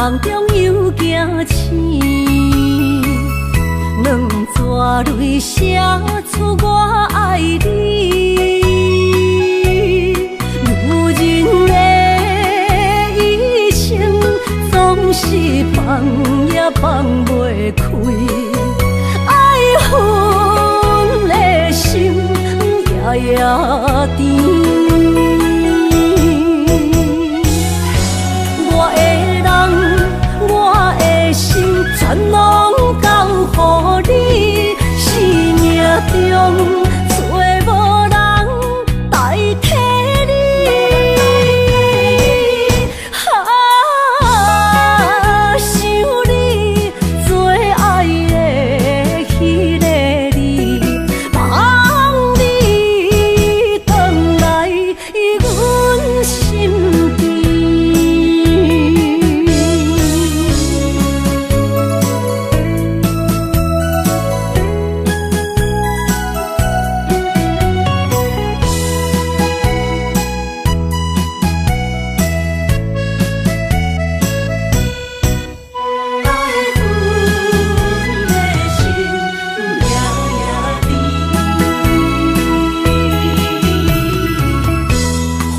梦中又惊醒，两纸泪写出我爱你。如今的一生，总是放也放袂开，爱恨的心夜夜甜。全拢交予你，生命中找无人代替你。想你最爱的迄个你，望你回来阮身边。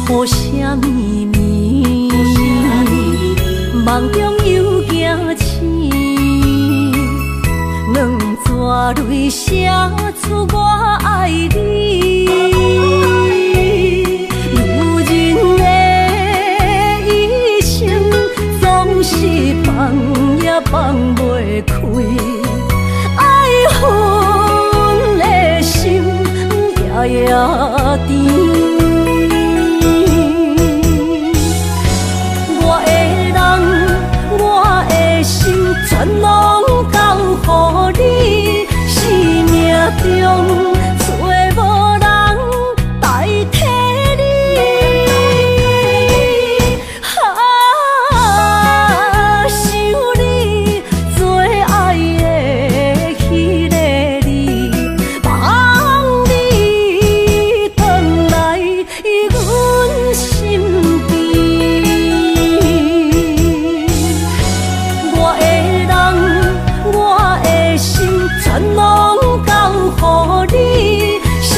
雨声绵绵，梦中又惊醒，两纸泪写出我爱你。如今的一生，总是放也放袂开，爱恨的心夜夜甜。全拢交予你，生命中找无人代替你。想你最爱的迄个你，望你回来阮身边。全拢交予你，生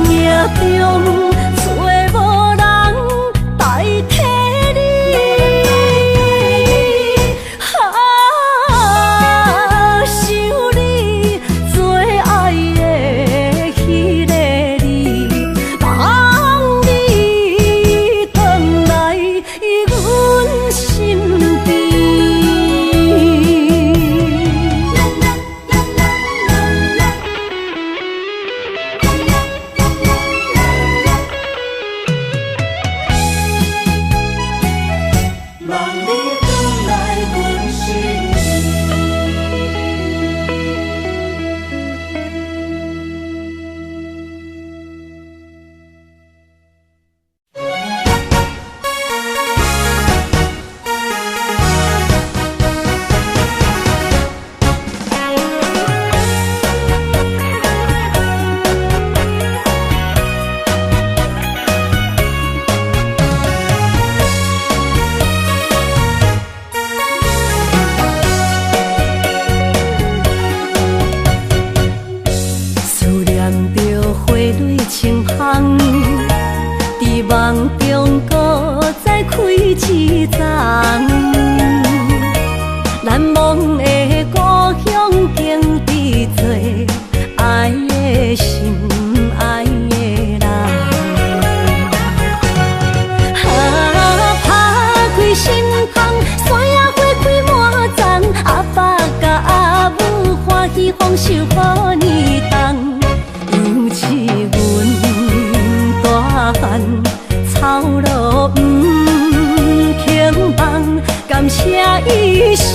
命中找无人代替你。想你最爱的迄个你，望你回来阮身边。梦中搁再开一丛，难忘的故乡经历做爱的心爱的人。打开心窗，山野花开满丛，阿爸甲阿母欢喜丰收好年冬，尤是阮大汉。草路不轻放，感谢一生。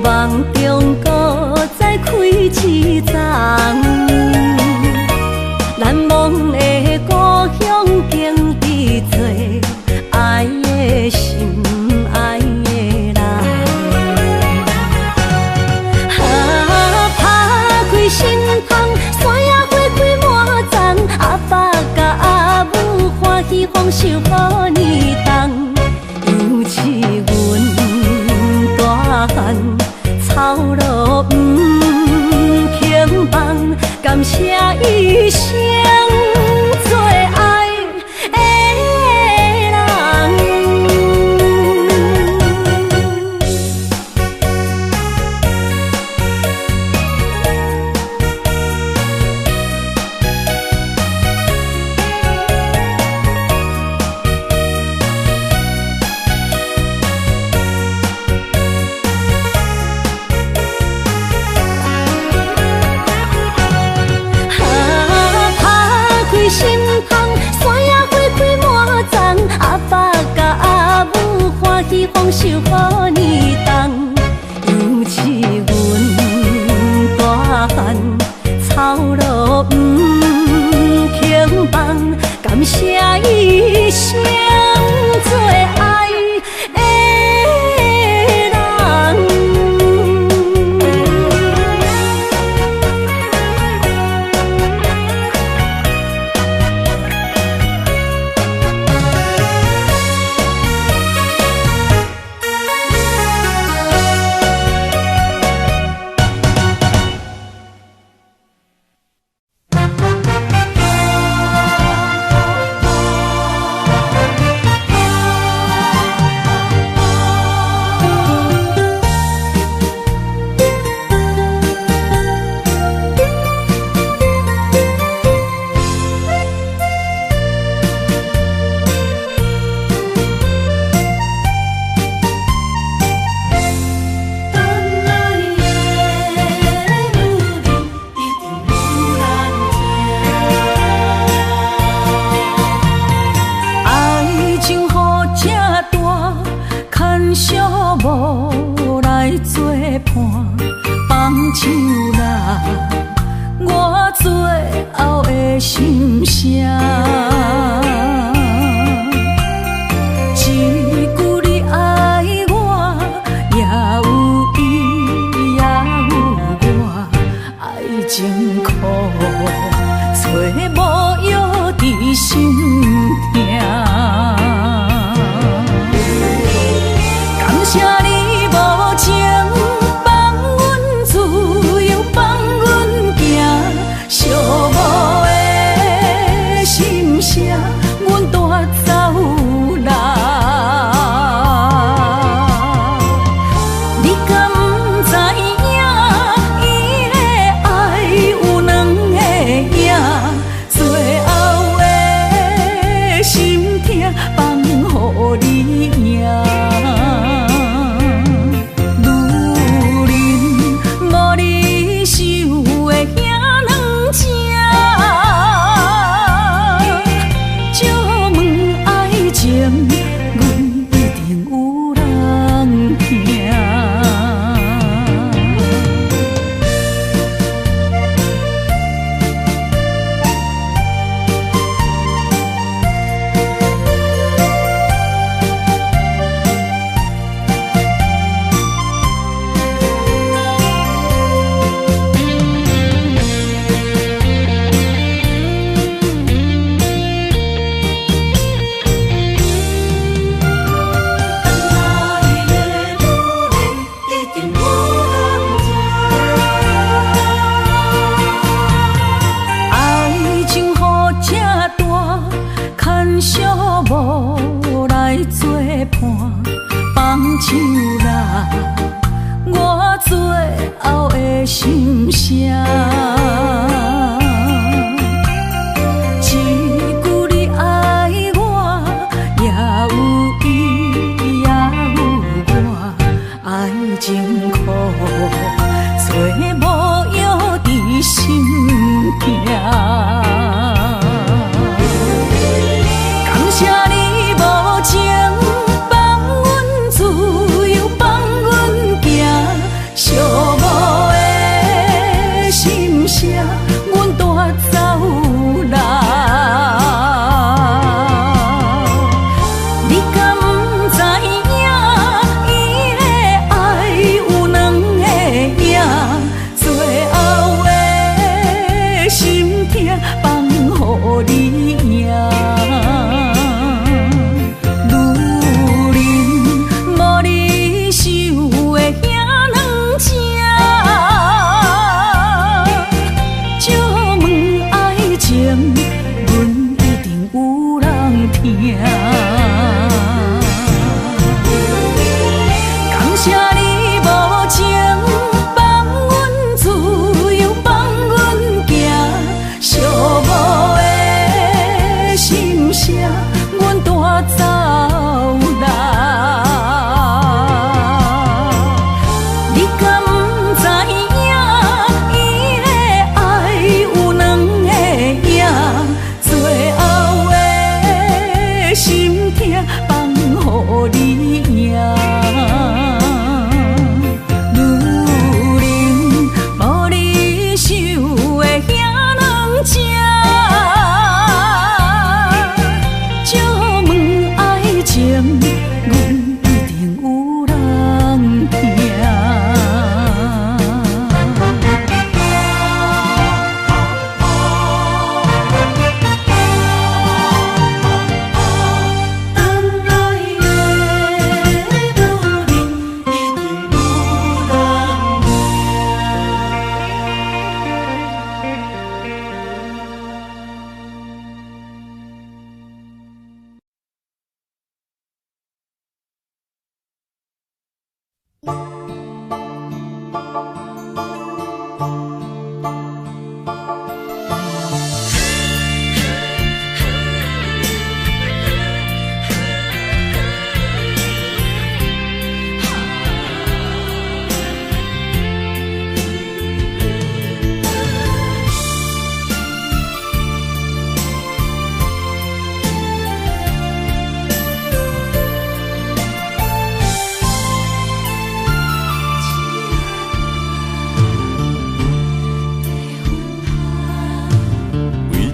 望中搁再开一丛，难忘的故乡经历做爱的心爱的人。打开心窗，山野花开满丛，阿爸甲阿母欢喜丰收好年冬，尤是阮大汉操劳不轻放，感谢一生做爱的人。心窗，山野花开满丛，阿爸甲阿母欢喜丰收好年冬，尤是阮大汉操劳不轻放，感谢一生做爱的人。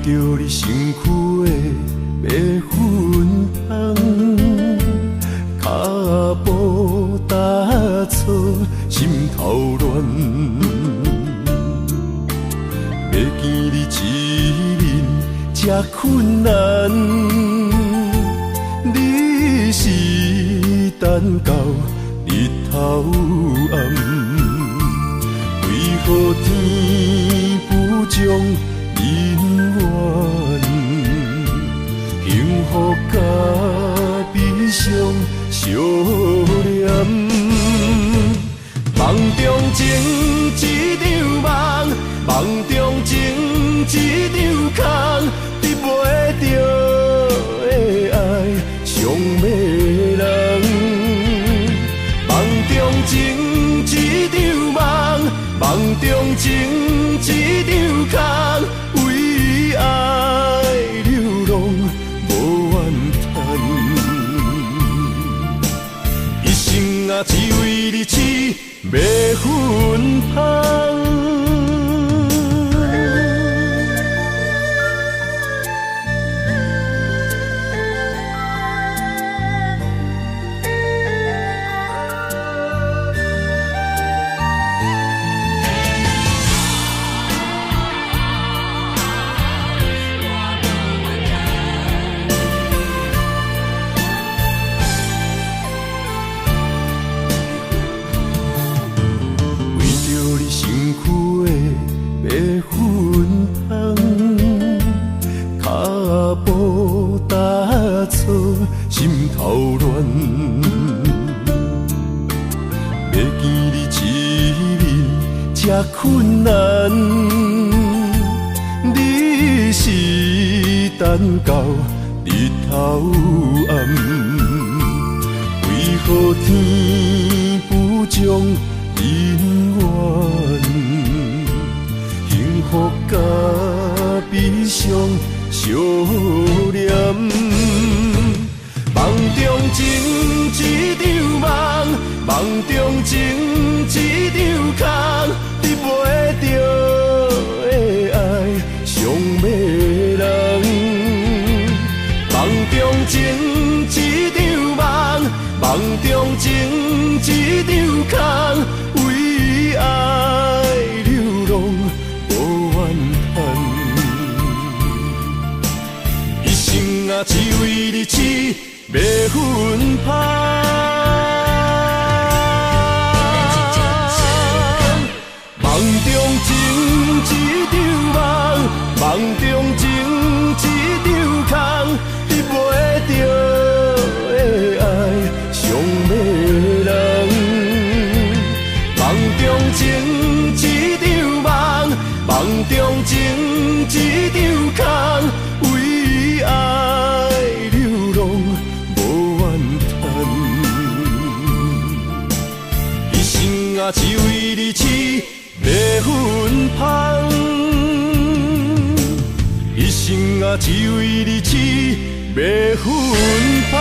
着你身躯的白粉红，脚步踏错，心头乱。要见你一面这困难，你是等到日头暗，为何天不将人缘？幸福甲悲伤相连，梦中情一场梦，梦中情一场空，得袂着的爱上迷人。梦中情一场梦，梦中情一场空，为爱流浪无怨叹，一生啊只为你痴迷魂香。心头乱，要见你一面这困难，你是等到日头暗，为何天不将人缘？幸福甲悲伤相连。梦中情一场梦，梦中情一场空，得袂着的爱上迷人。梦中情一场梦，梦中情一场空，为爱流浪无怨叹，一生啊只为你痴迷魂香。梦中情一场梦，梦中情一场空，得袂着的爱上迷人。梦中情一场梦，梦中情一场空，为爱流浪无怨叹，一生啊只为你痴迷魂香，一生啊只为你痴迷魂香。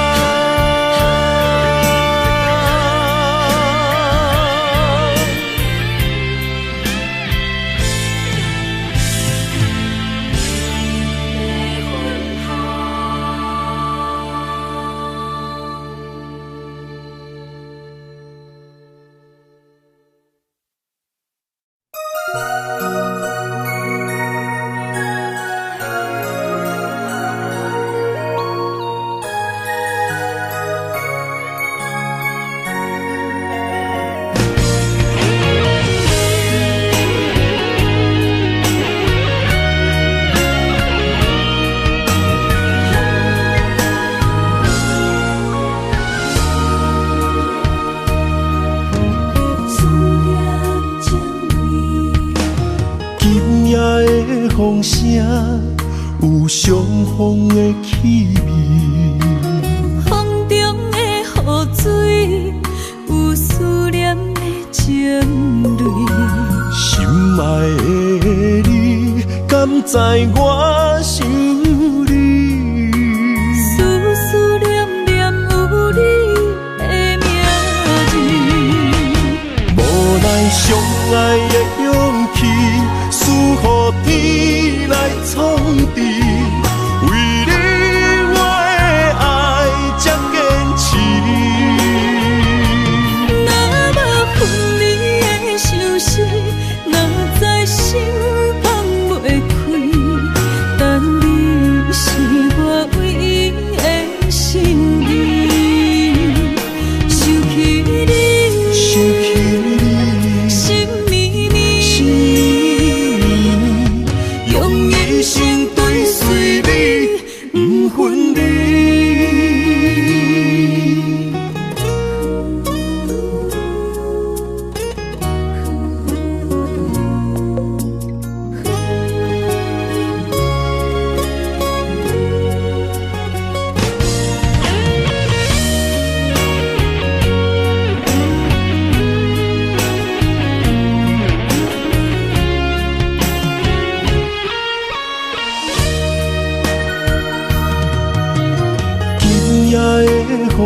风声有相逢的气味，风中的雨水有思念的情泪。心爱的你，敢知我想你？思思念念有你的名字，无奈相爱的勇气，输予天来创治。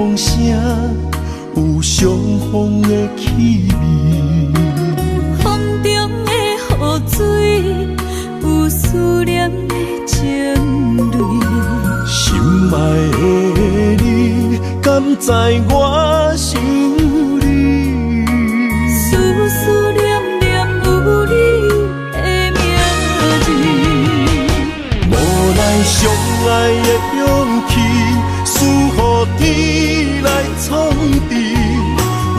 风声，有相逢的气味。风中的雨水，有思念的情泪。心爱的你，敢知我想你？思思念念有你的名字。无奈相爱的勇气，输予天来创治。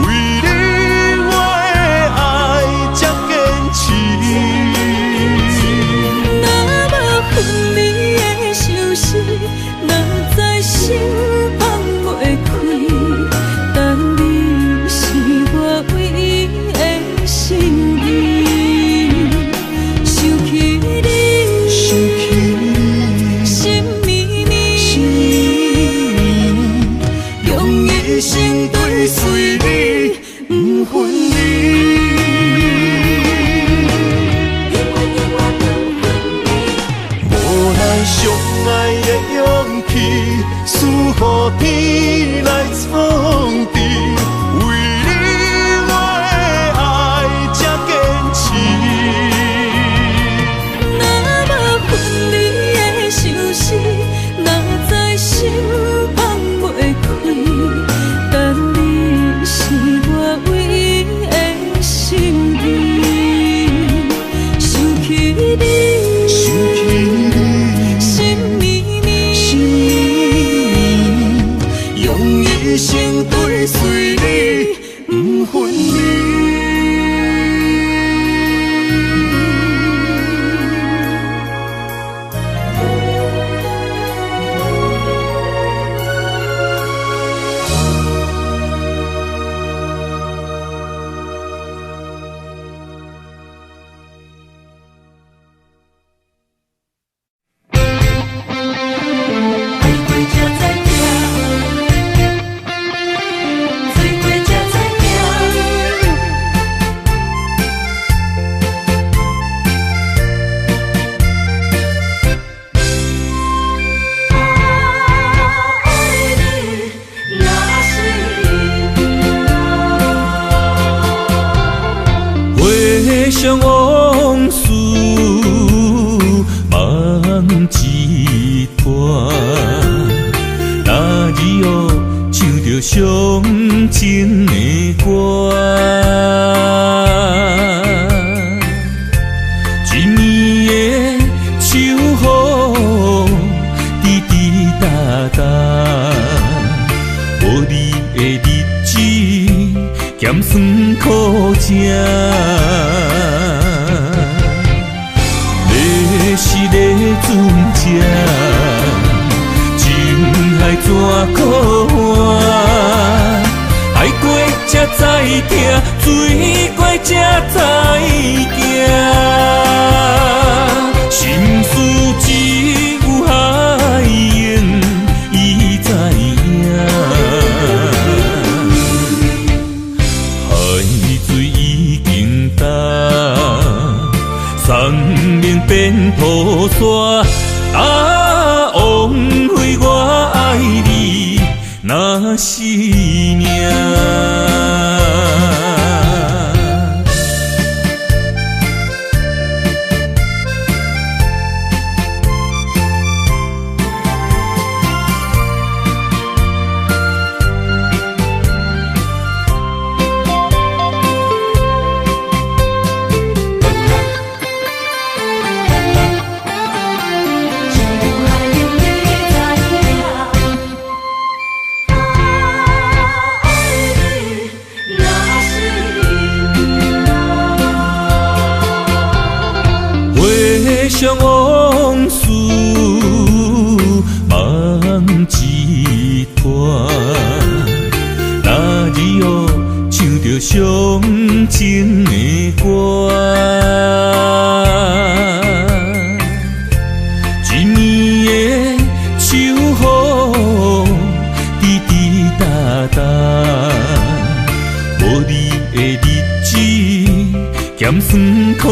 为你我的爱才坚持。若无分离的相思，若在心放袂开。但你是我唯一的心意，想起你，想起你，心绵绵，用一生追随你，不分离。无奈相爱的勇气，输予天来创治。为你我的爱才坚持。若无分离的相思，若在心放袂开。但你是我唯一的心意，想起你，想起你，心绵绵，用一生追随你，不分离。回想往事梦一段，那日后唱着伤情的歌，一年的秋雨滴滴答答，无你的日子咸酸苦涩。要是个船只，情海怎可换？爱过才知疼，醉过才知行。心事只有海涌，伊知影。海水已经干。生命变土沙，枉费我爱你那是命。回想往事梦一段，那日后唱着伤情的歌，一年的秋雨滴滴答答，无你的日子咸酸苦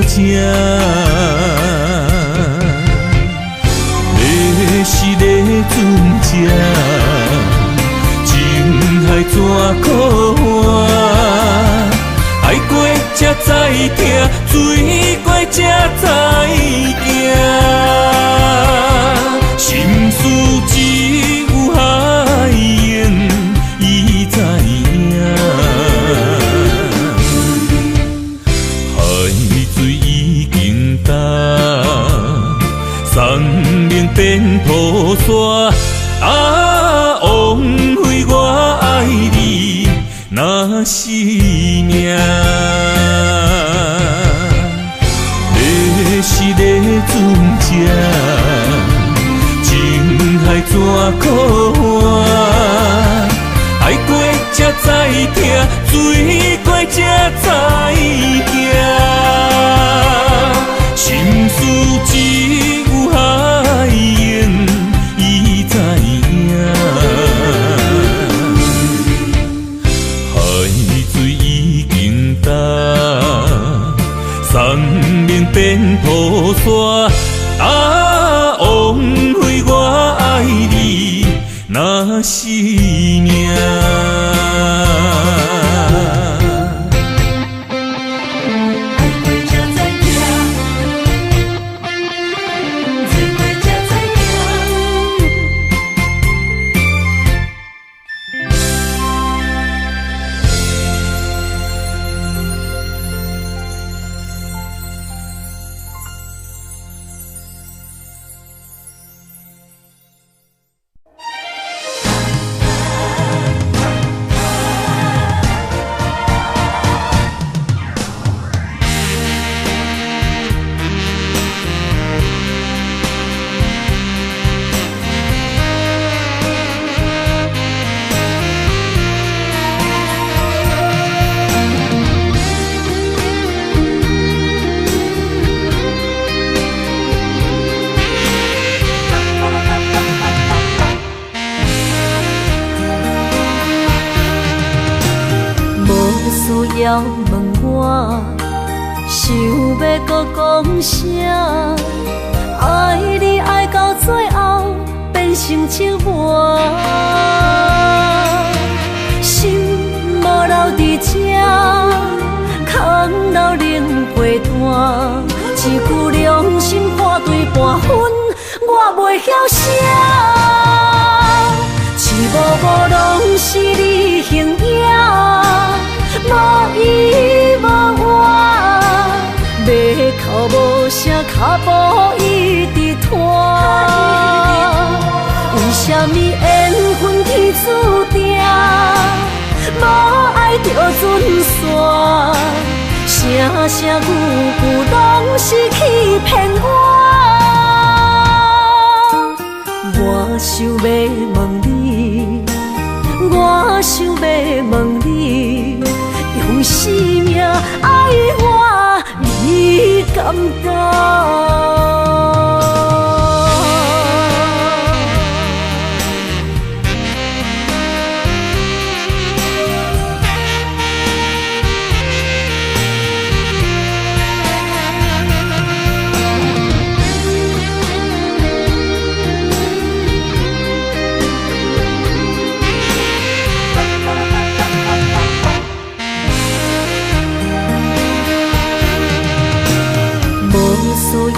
涩。要是个船只，情怎可换？爱过才知疼，水过才知行。心事只有海缘，伊知影。海水已经干，山明变土沙。啊，枉费我爱你那是命。要是咧船只，情海怎可换？爱过才知疼，水过才知行。心事只有海缘，伊知影。海水已经干，山明变土沙。啊，枉费我爱你那是命。要问我，想要搁讲啥？爱你爱到最后变成寂寞，心无留伫这，空留冷陪伴。一句良心破对半分，我袂晓写。一幕幕拢是你形影。无依无我，马口无声，脚步一直拖。为什么缘分天注定，无爱就准线？声声句句拢是欺骗我。我想要问你，我想要问你。用生命爱我，你敢当？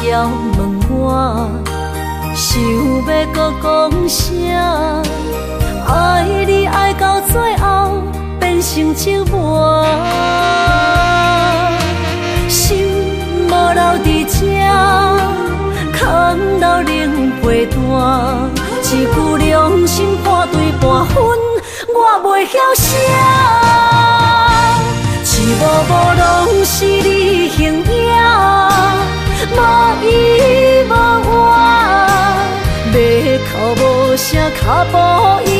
要问我，想要搁讲啥？爱你爱到最后变成寂寞，心无留伫这，空留冷陪伴。一句良心破对半分，我袂晓写。一幕幕拢是你形影。无依无我，马口无声，脚步一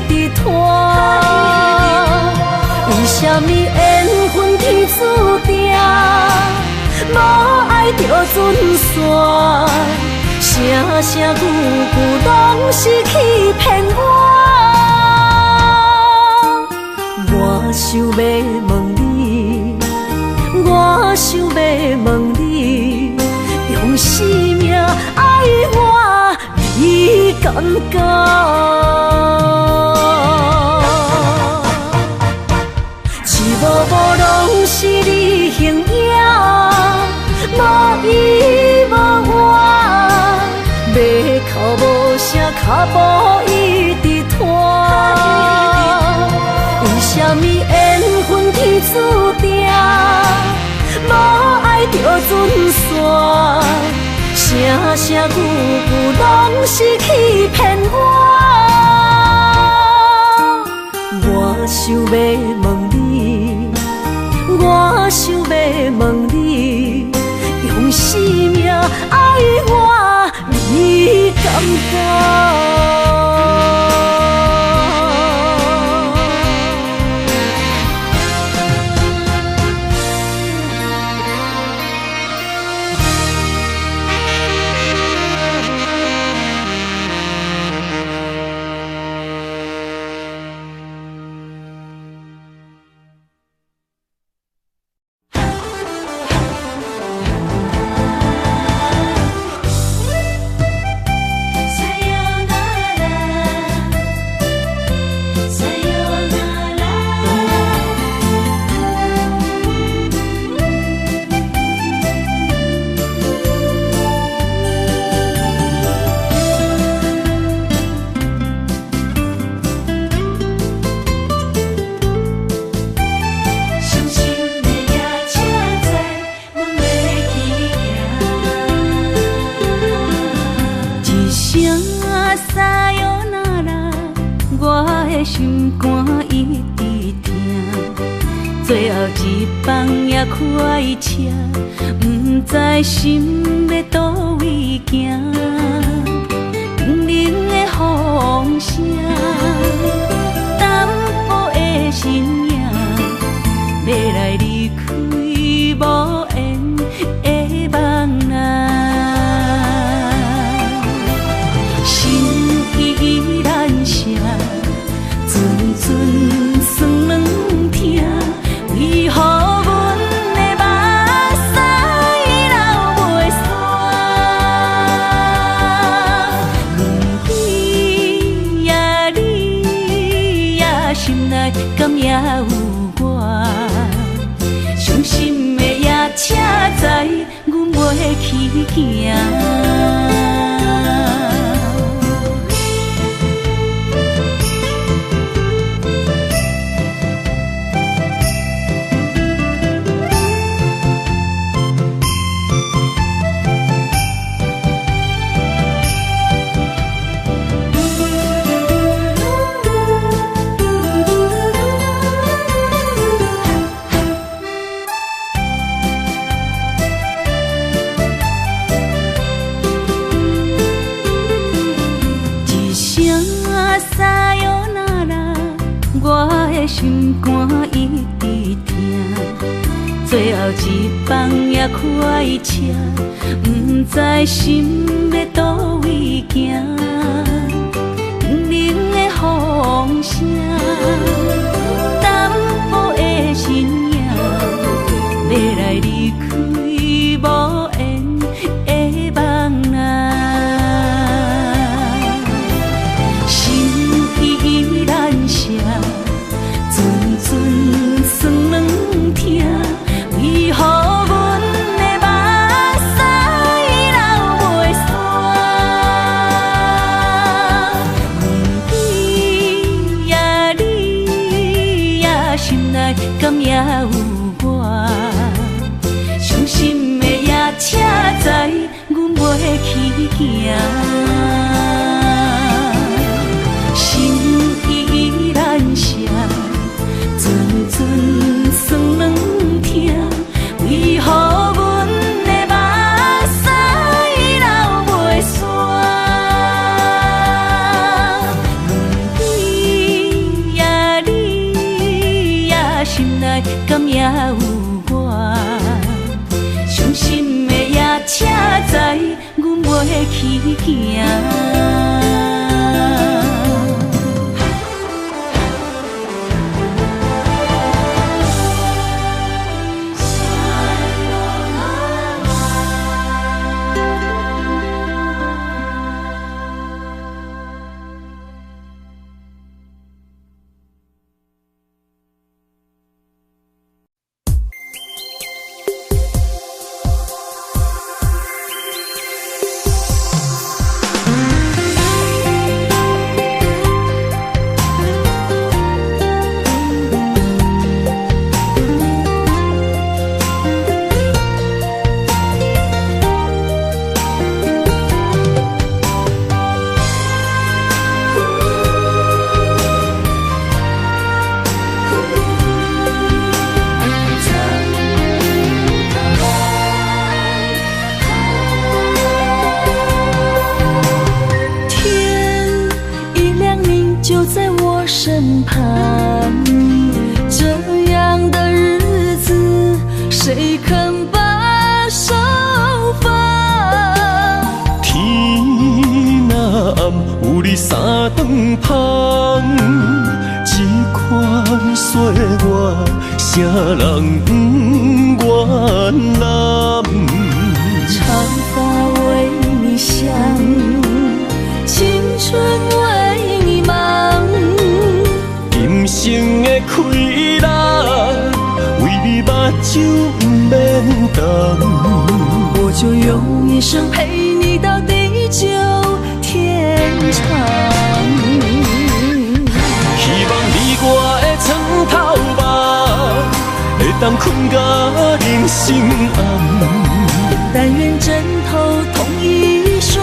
直拖。为什么缘分天注定，无爱就准线？声声句句拢是欺骗我。我想要问你，我想要问你。用生命爱我，你敢讲？无拢是你形影，无依无我，要哭无声，脚步一直拖。为什么缘分天注定，无爱就准线？声声句句拢是欺骗我。我想要问你，我想要问你，用生命爱我，你敢敢？心肝一直疼，最后一放也开车，不知心要倒位行。冷冷的风声，淡薄的身影，要来离开无缘的梦啊，心依然舍。阵酸软疼，为何阮的目屎流袂煞？轮回呀，你呀，心内敢也有我？伤心的夜车载，阮袂去行。心肝一直疼，最后一放也开车，不知心要倒位行。冷冷的风声，淡薄的身影，要来离开无缘的梦啊，心依然舍。阵酸软疼，为何阮的目屎流袂煞？轮回呀，你呀，心内敢也有我？伤心的夜车载，阮袂去行。心依然舍。阵酸软疼，为何阮的目屎流袂煞？轮回呀，你呀，心内敢也有我？伤心的夜车载，阮袂去行。三顿芳，这款岁月，啥人不原谅？长发为你香，青春为你忙。今生的快乐，为你目睭不免干。我就用一生陪你到地久天长。希望你我的床头梦，会当困甲人心暗。但愿枕头同一双，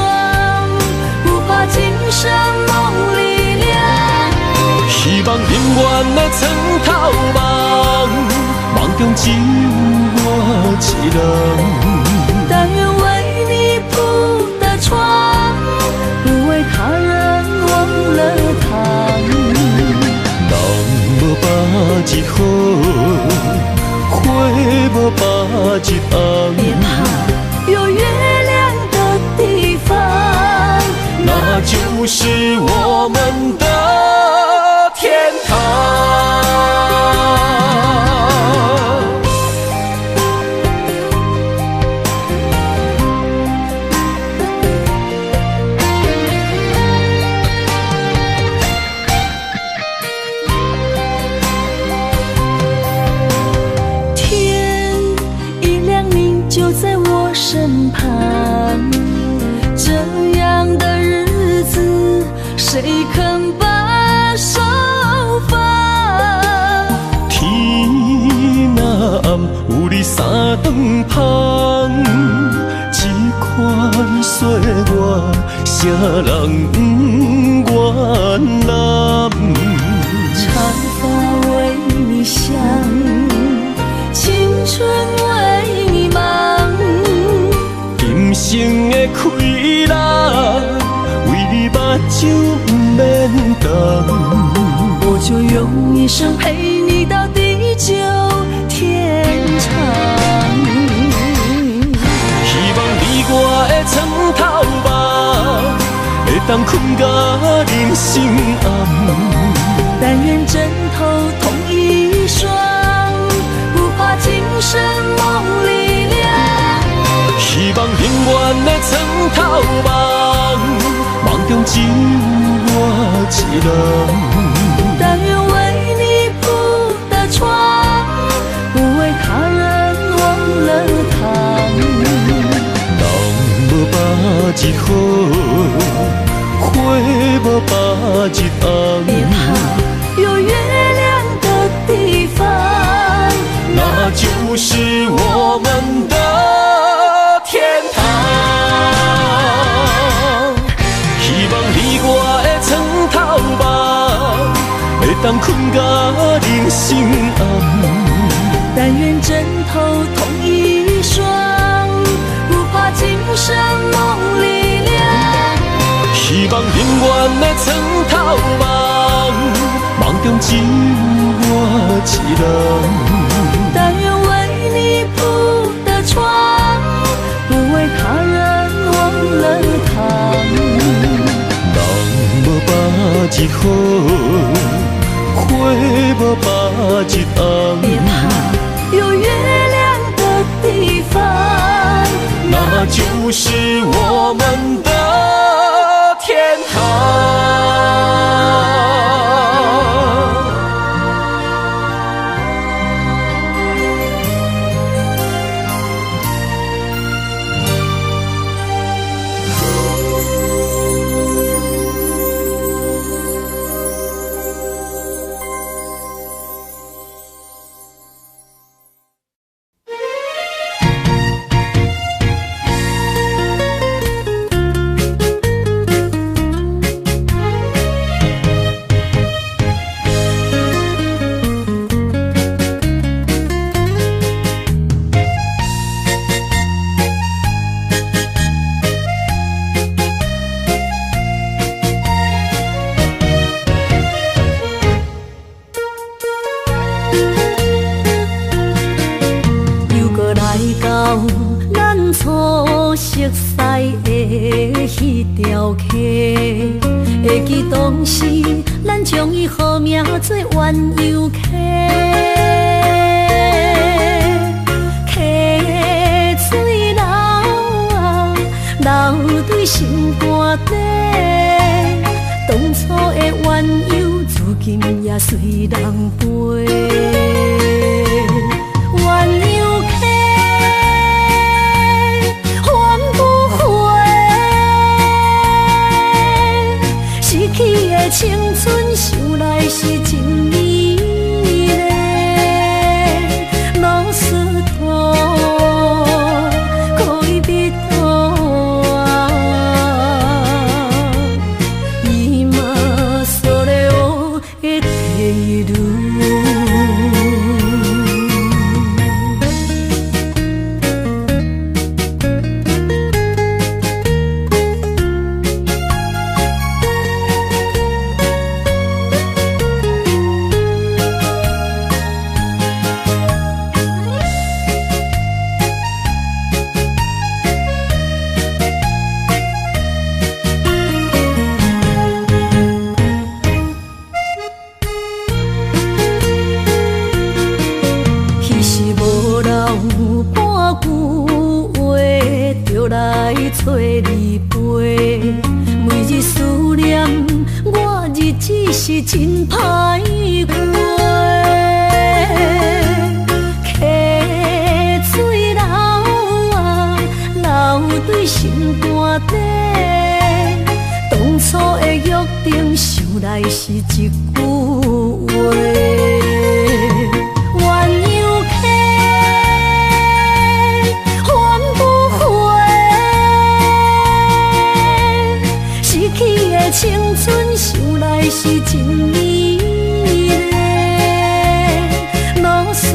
不怕今生梦里凉。希望永远的床头梦，梦中只有我一人。但愿为你铺的床，不为他人忘了糖。人无百日好，花无百日红。别怕，有月亮的地方，那就是我们的天堂。天一亮，你就在我身旁。这样的日子，谁肯把手放？天若暗，有你三顿芳，这款岁月，啥人不原谅？长发为你香，青春为你忙。今生的快乐，为你目睭不免干。我就用一生陪你到地久天长。希望你我的床头梦，会当困甲人心暗。但愿枕头同一双，不怕今生梦里凉。希望永远的床头梦，梦中只有我一人。但愿为你铺的床，不为他人忘了糖。人无百日好，花无百日红。别怕，有月亮的地方，那就是我们的天堂。希望你我的床头梦，会当困甲人心暗。但愿枕头同一双，不怕今生梦里凉。希望永远的床头梦，梦中只有我一人。但愿为你铺的床，不为他人忘了糖。人无百日好，花无百日红。别怕，有月亮的地方，那就是我们的天堂。又搁来到咱初熟悉爱的迄条溪，会记当时咱将伊号名做鸳鸯溪。溪水流啊，流对心肝底。当初的鸳鸯，至今也随人陪。鸳鸯溪，还不回。失去的青春，想来是真美丽。老师徒，可以别途啊，伊嘛所了的退路。找你陪，每日思念，我日子是真歹过。溪水流啊，流对心肝底。当初的约定，想来是一句话。鸳鸯溪。青春想来是真美丽，老师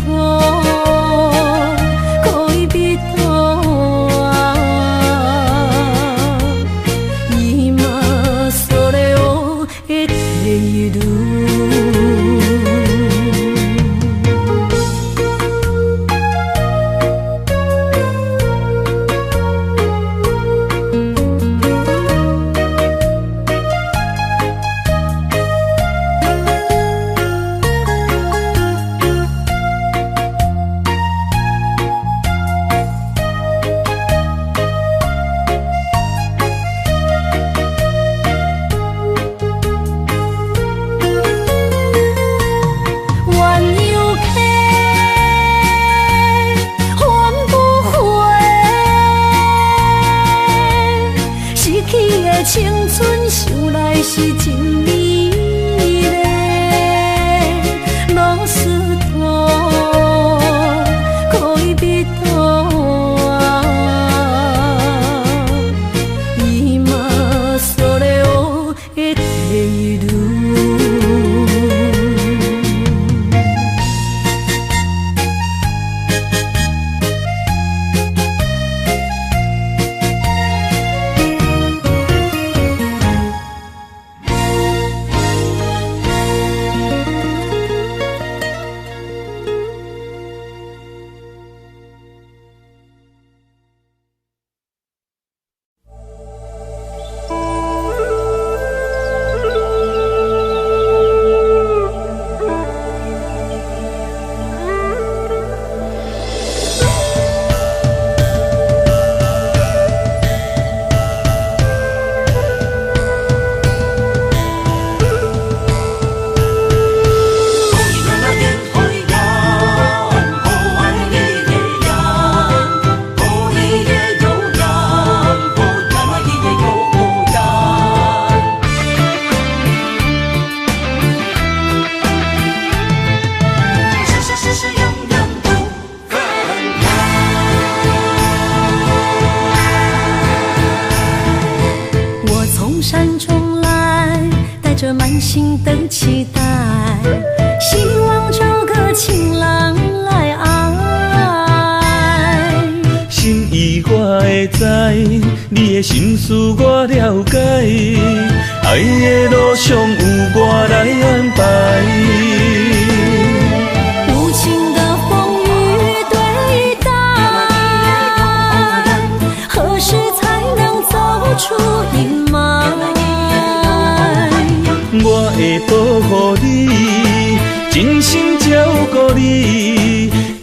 徒可以别途啊，伊嘛所了的退路。青春想来是真美丽，老师徒可以别途啊，伊嘛所了的退路。山中来，带着满心的期待，希望找个情郎来爱。心意我会知，你的心思我了解，爱的路上有我来安排。无情的风雨对待，何时才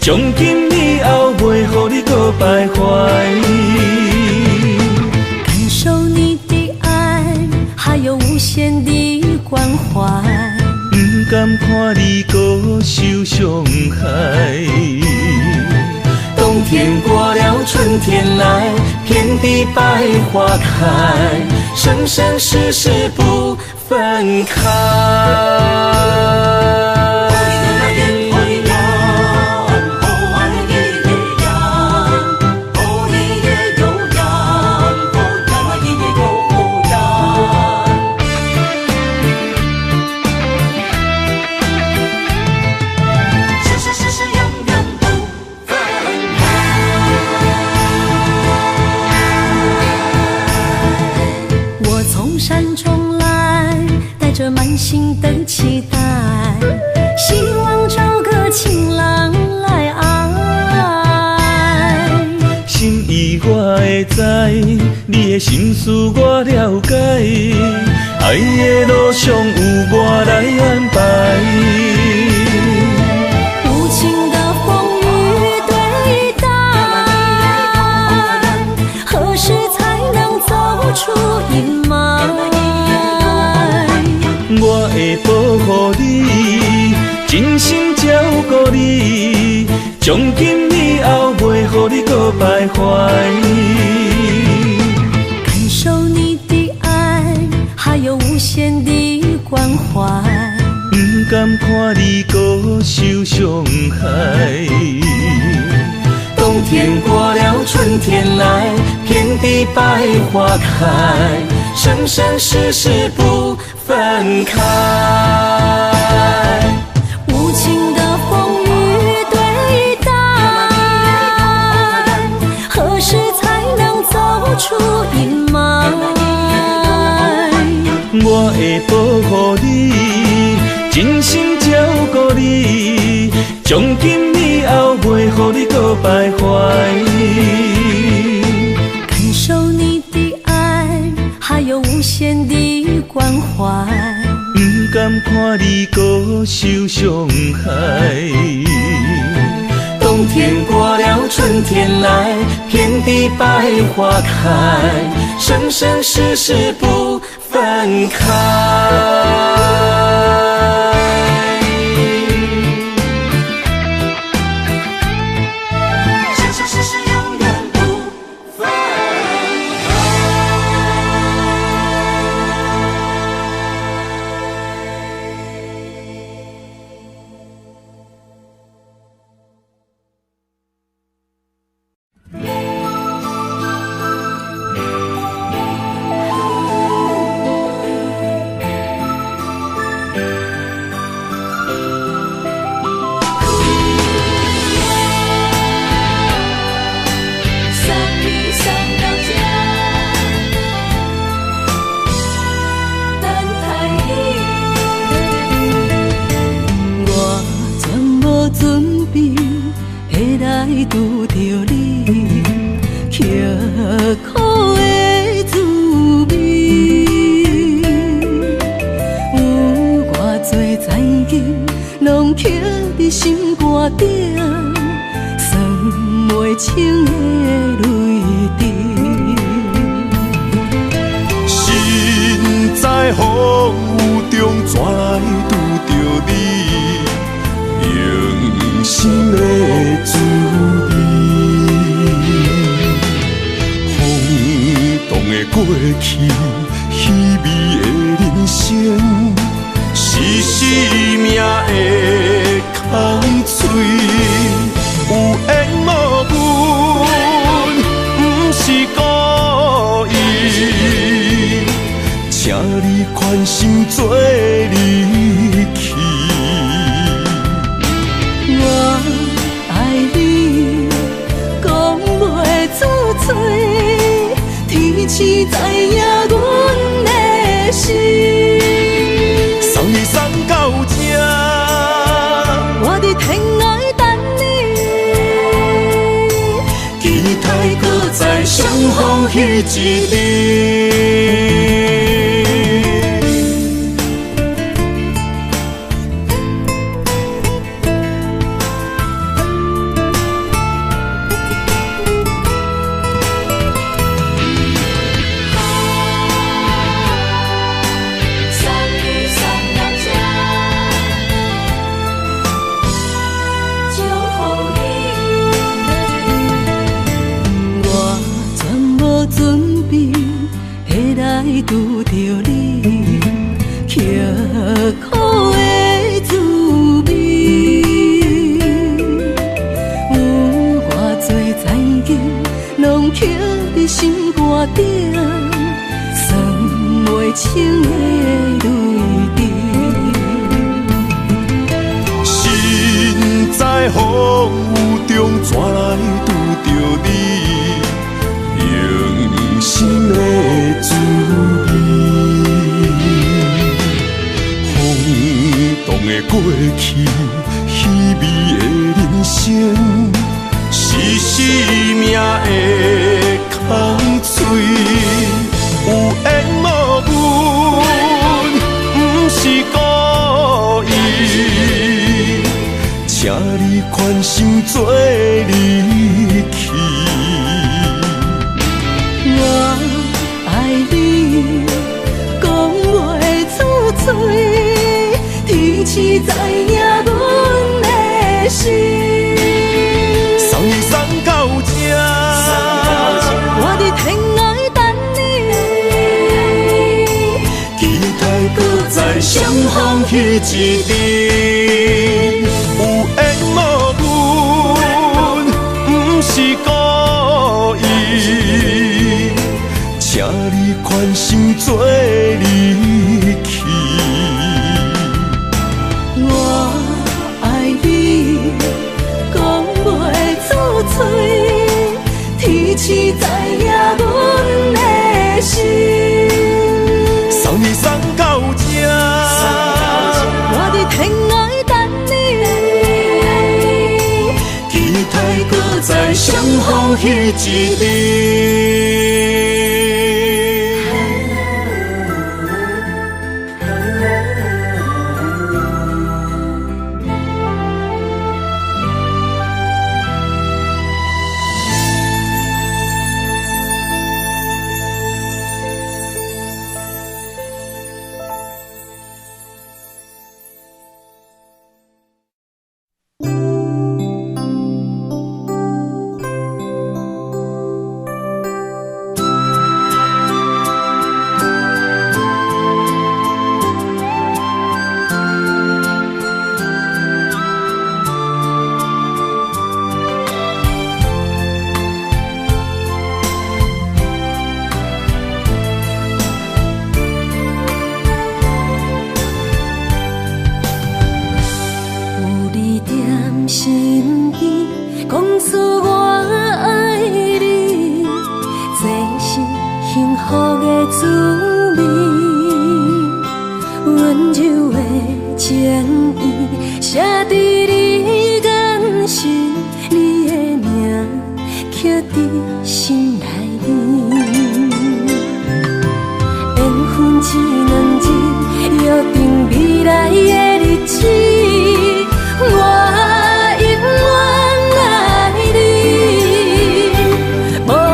从今以后袂予你搁徘徊。感受你的爱，还有无限的关怀。不甘看你搁受伤害。冬天过了，春天来，遍地百花开，生生世世不分开。满心的期待，希望找个情郎来爱。心意我会知，你的心思我了解，爱的路上有我来安排。无情的风雨对待，何时才能走出阴霾？我会保护你，真心照顾你，从今以后袂予你搁徘徊。感受你的爱，还有无限的关怀。不甘看你搁受伤害。冬天过了，春天来，遍地百花开，生生世世不分开。无情的风雨对待，何时才能走出阴霾？我会保护你，真心照顾你，从今以后袂予你搁徘徊。感受你的爱，还有无限的关怀。不甘看你搁受伤害。冬天过了，春天来，遍地百花开，生生世世不分开。拄着你，刻苦的滋味，有偌多前景，拢刻伫心肝顶，算袂清的泪滴。心在风雨中怎来拄着你，用心的滋味。风动的过去，稀微的人生，是生命的空嘴，有缘无分，不是故意，请你宽心做离去。我爱你，讲袂出嘴，天赐知影阮的心。送你送到这，我伫天涯等你，期待搁再相逢彼一日。拄着你，刻苦的滋味。有偌多残景，拢刻伫心肝顶，算袂清的泪滴。心在风雨中，怎来拄着你？用心的滋味，风动的过去，稀微的人生，是生命的空嘴，有缘无分，不是故意，请你宽心做离去。我爱你，讲袂出嘴，天赐知影阮的心。送你送到这，我伫天涯等你，期待搁再相逢彼一日。有缘无分，不是故意，请你宽心做离去。我爱你，讲袂出嘴，天赐知影阮的心。送你送到这，我伫天涯等你，期待搁再相逢彼一日。身边，讲出我爱你，这是幸福的滋味。温柔的情意，写伫你眼神，你的名刻伫心内面。缘分一两字，约定未来的日子。我永远爱你，无论海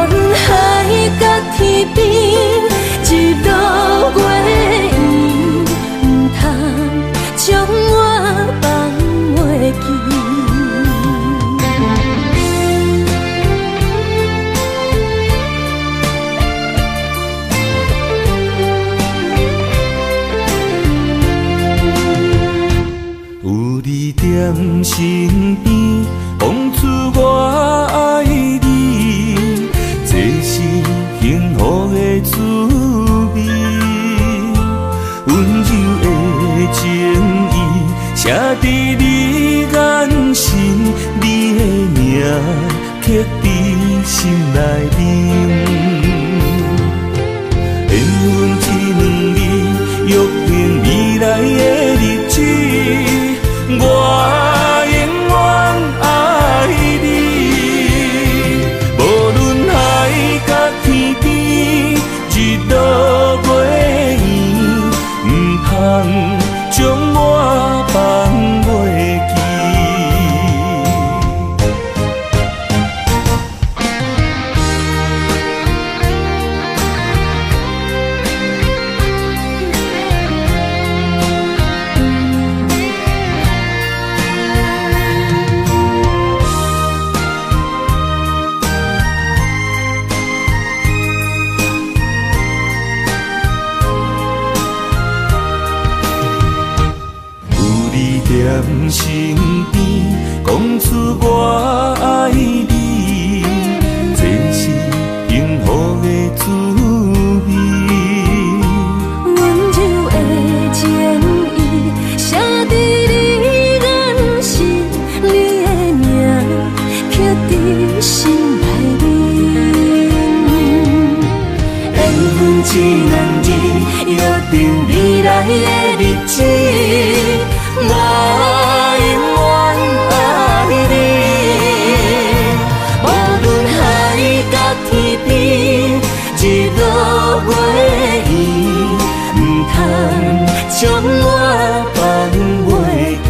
角天边，日落月圆，不通将我放袂记。一两日，约定未来的日子，我永远爱你。无论海角天边，日落月圆，唔通将我放袂记。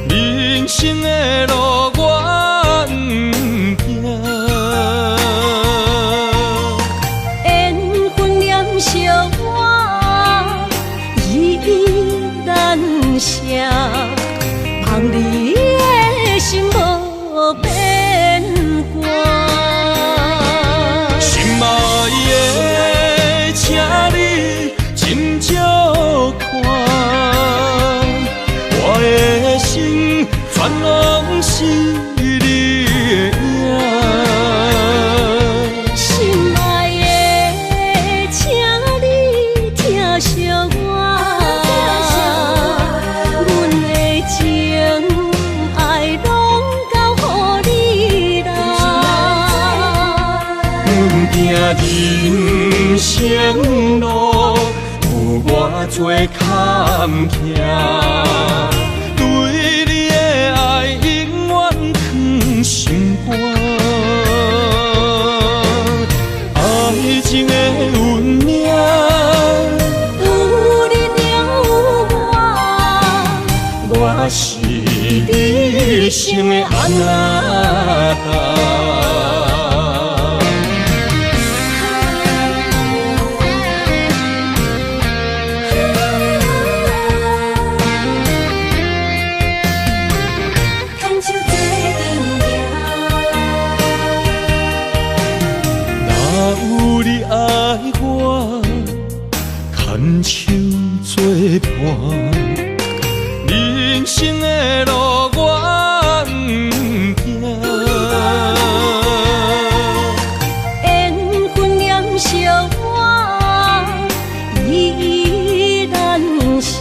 人生的路我不行，缘分念惜我依依难舍，望你的心无变卦。心爱的，请你斟酌看。我的心全拢是你的影，心爱的，请你疼惜我，阮的情爱拢交予你啦。阮行人生路有偌多坎坷。对你的爱永远藏心肝，爱情的运命，有你有我，我是你生的安那牵手作伴，人生的路我不行。缘分念惜我依依难舍，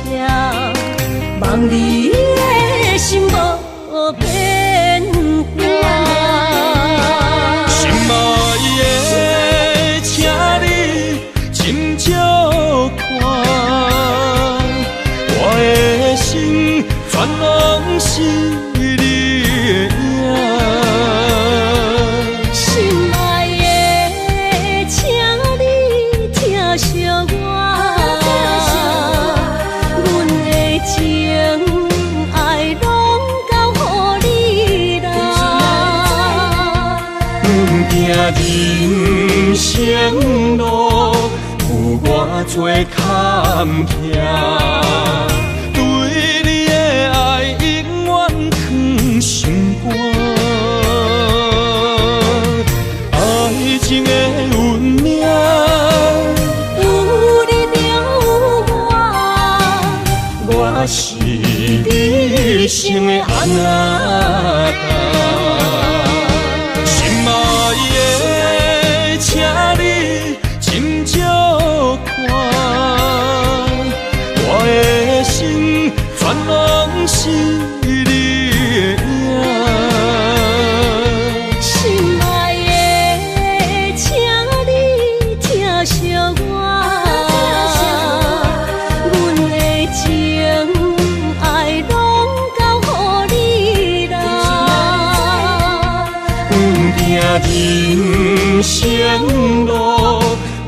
望你的心无变卦。心爱的，请你斟酌看，我的心全拢是你的影。心爱的，请你疼惜我，阮的情爱拢交予你啦。阮行人生路有偌多坎坷，对你的爱永远藏心肝，爱情的运命，有你有我，我是你生的安那心爱的，请你斟酌看，我的心全拢是你的影。心爱的，请你疼惜我，阮的情人生路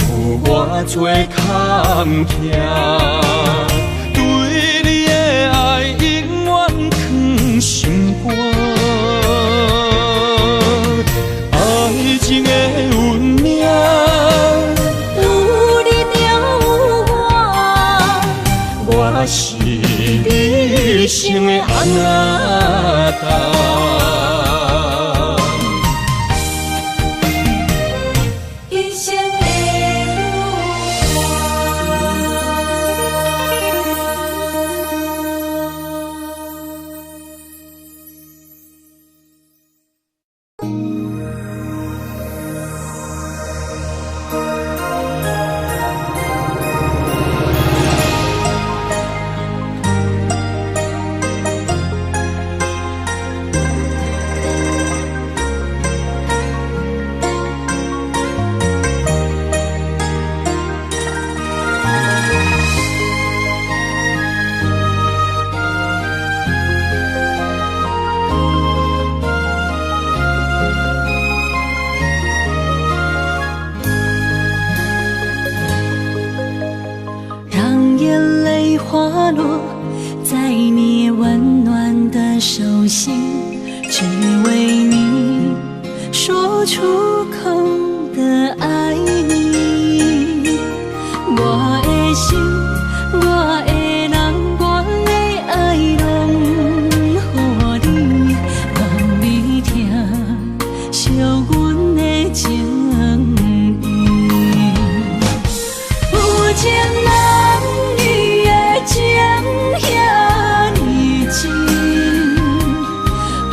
有偌多坎坷，对你的爱永远藏心肝。爱情的运命，有你有我，我是你生的阿那达。一生的让眼泪滑落在你温暖的手心，只为你说出口的爱你。我的心，我的人，我的爱拢予你，望你听，惜阮的情意。有情人你的情遐尼真，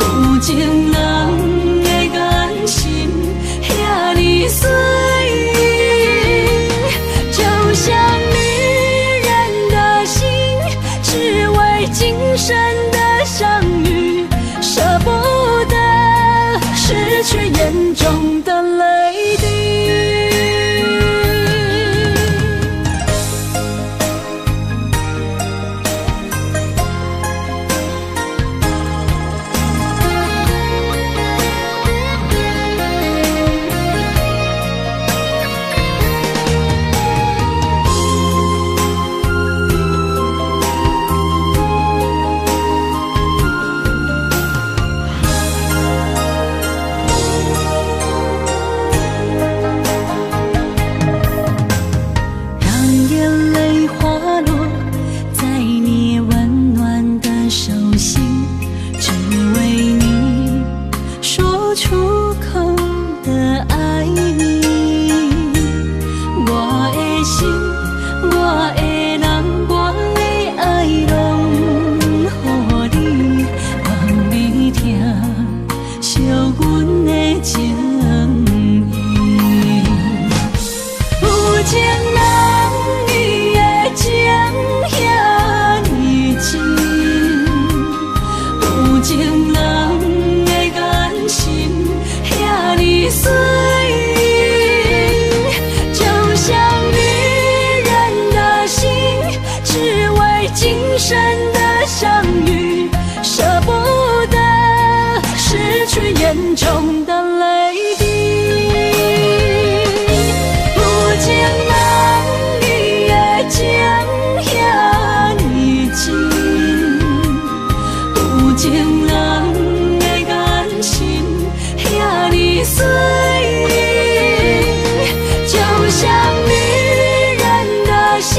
有情人的眼神遐尼水，就像女人的心，只为今生的相遇，舍不得失去眼中的泪滴。眼中的泪滴，有情人你的情遐尼真，有情人的眼神遐尼水，就像女人的心，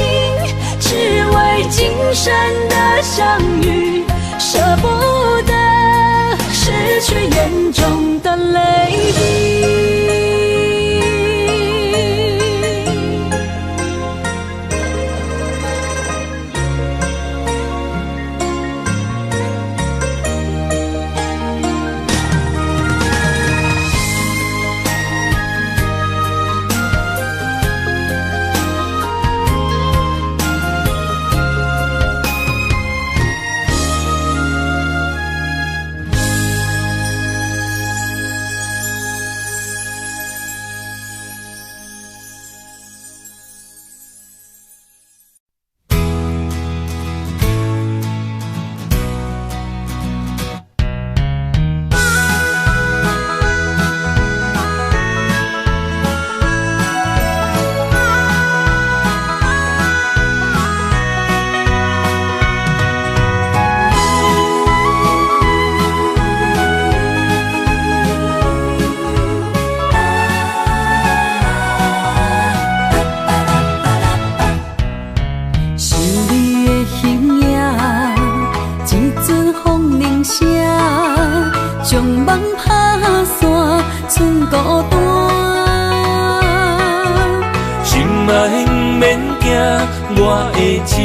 只为今生的相遇，舍不得失去眼中的泪滴。声，将梦打散，剩孤单。心爱免惊，我的心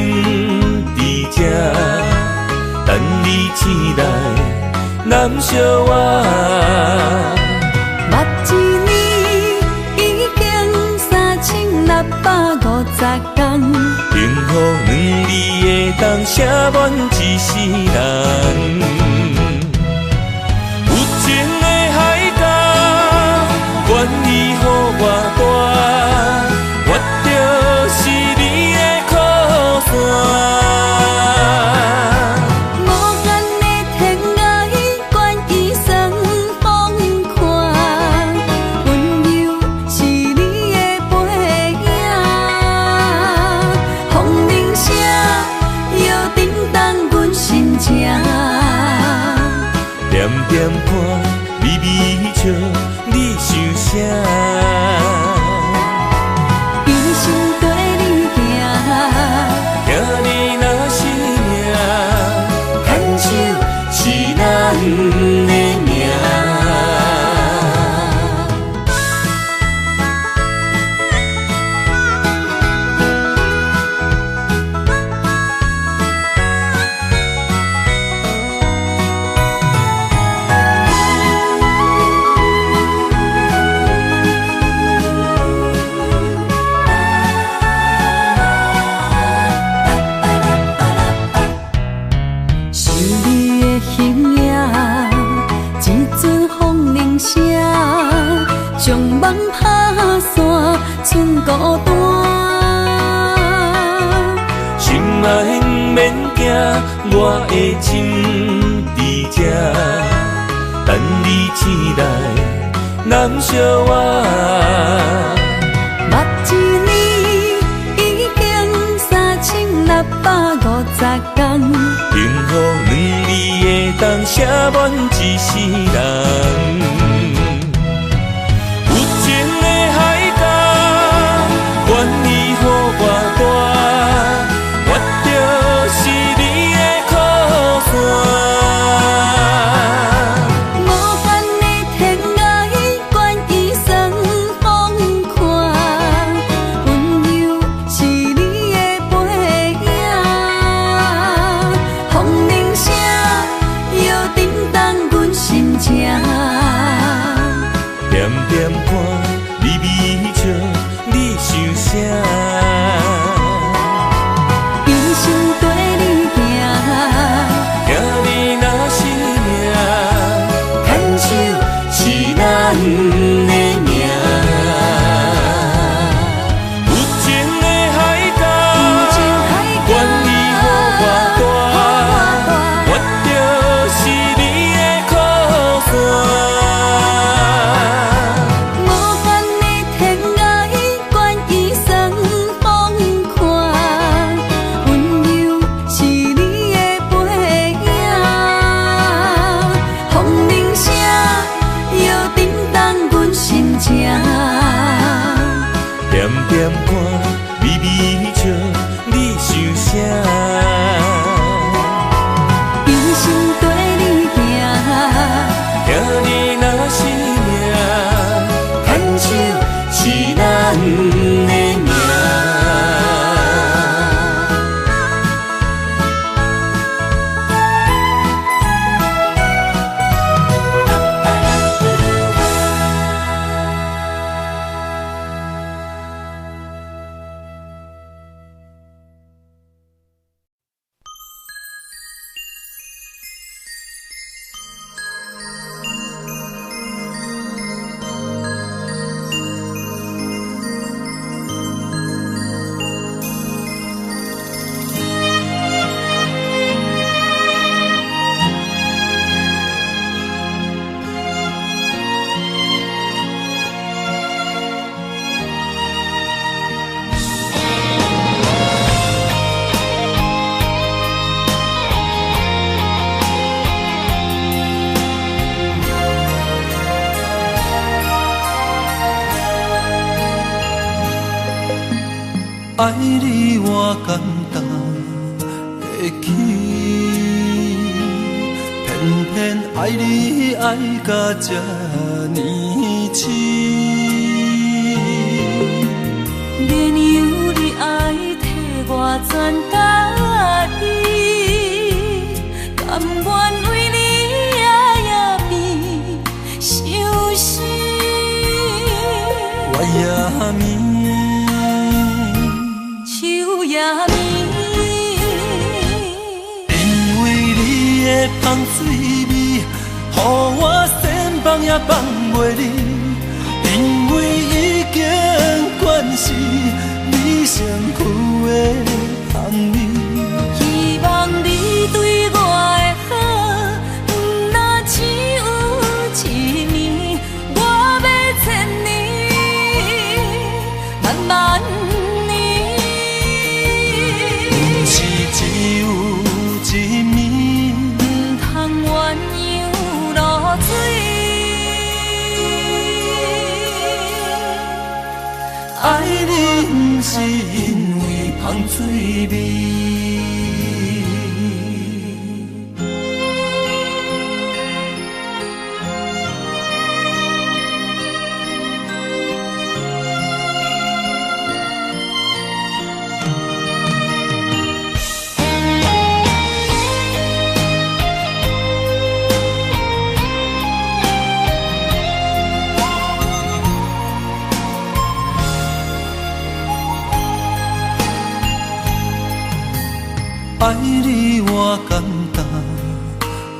伫这，等你醒来，难相偎。目一年已经3650天，幸福两字会当写满一世人。有情的海角，愿意予我大，我就是你的靠山。点看，微微笑，你想啥？一生跟你行，行你若是命，牵手是咱的命。将梦打散，剩孤单。心爱免惊，我的心伫这，等你醒来，难相偎。目一年已经3650天，幸福两字会当写满一世人。愿意予我大，我就是你的靠山。无限的天涯，愿意算风看，温柔是你的背影，风铃声摇叮当阮心情。点点看，微微笑。你想啥？一生跟你行，行你若是命，牵手是咱的命。有情的海角，愿意予我大，我就是你的靠山。点点看，微微笑，你想啥？一生跟你行，行你若是命，牵手是咱的命。爱你我简单会去，骗偏爱你爱到这呢深，绵羊你爱替我全家己，甘愿为你夜眠伤心。我也眠，树也眠，因为你的香水味，予我先放也放袂离。因为已经惯是你身躯的香味，希望你对我的好，不那只有一年，我要千年，慢慢年，不是只有一暝，不通鸳鸯落水。爱你不是因为香水味。爱你我简单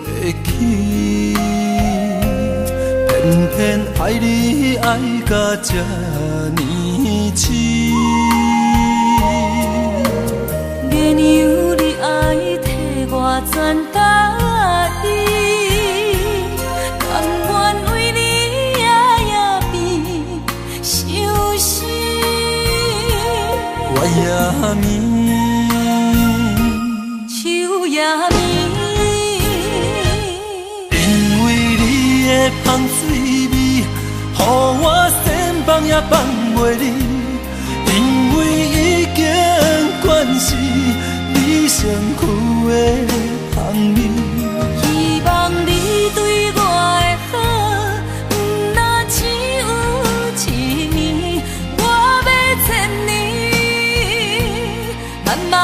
会起，偏偏爱你爱到这呢深。绵羊你爱替我全家己，甘愿为你夜眠伤心。我也眠。也眠，因为你的香水味，予我先放也放袂离。因为已经惯是你身躯的香味，希望你对我的好，不那只有一年，我要千年，慢慢。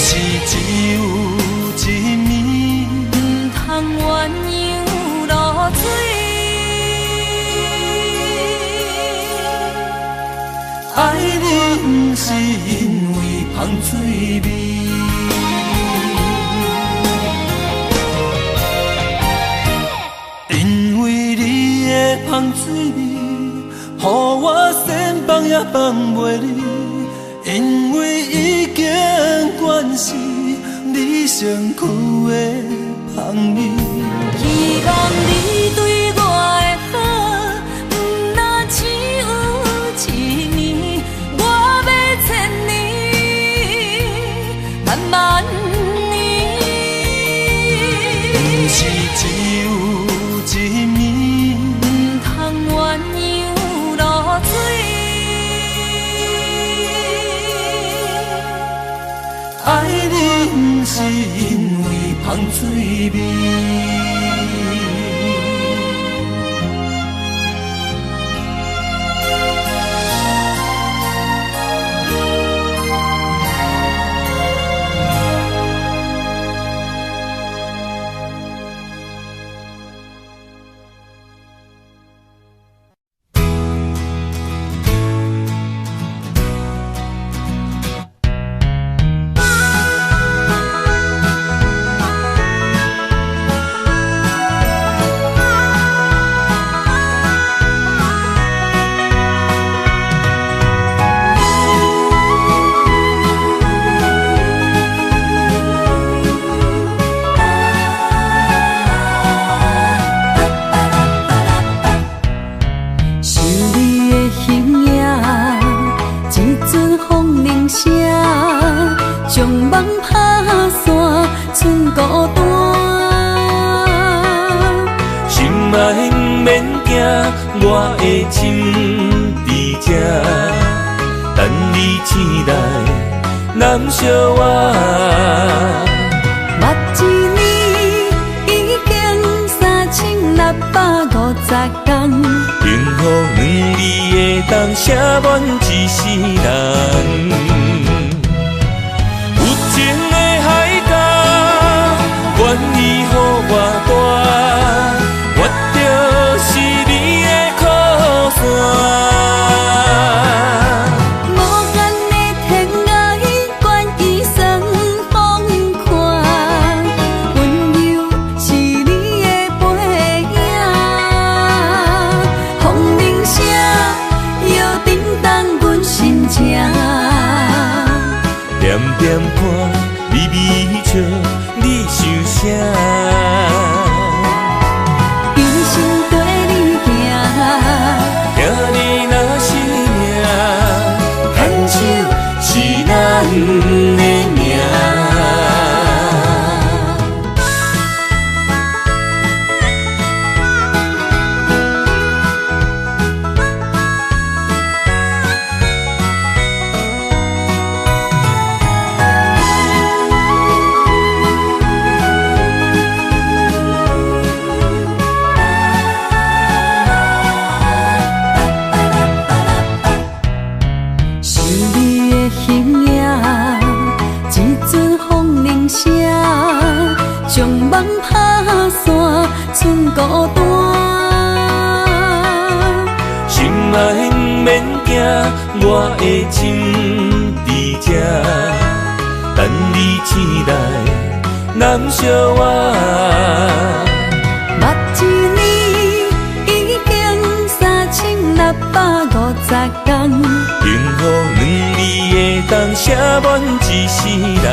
是只有一暝，不通鸳鸯落水。爱你不是因为香水味，因为你的香水味，予我先放也放袂离。因为已经惯是你身躯的香味，希望你对我的好，不那只有一年，我要千年，慢慢年。不是只有一暝，不通鸳鸯落水。爱你不是因为香水味。我的心在这，等你醒来，难相我。当写满一世人。有情的海角，愿意予我大，我就是你的靠山。点点看，微微笑，你想啥？一生跟你行，行你若是命，牵手是咱的命。将梦打散，剩孤单。心爱不免惊，我的心伫这，等你醒来，难相我。目一年已经3650天，幸福两字会当写满一世人。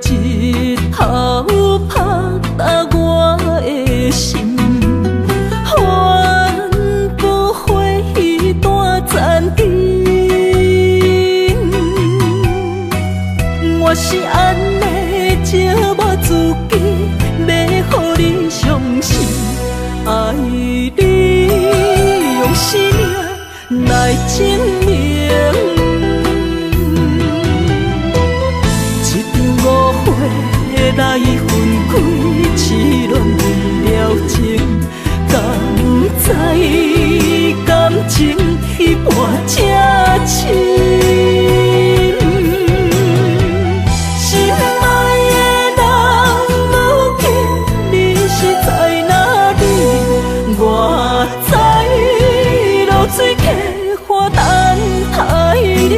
日头拍打我的心，换不回彼段残阵。我是安尼借我自己，要予你相信，爱你用生命来证明。来分开，痴恋为了情，感水客花等待你。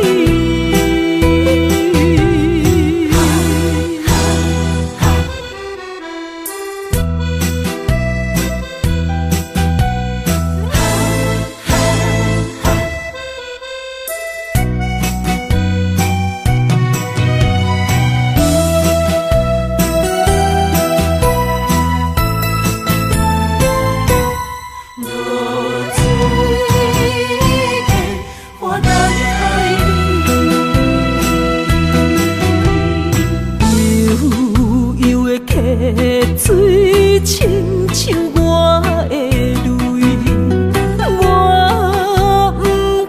水亲像我的泪，我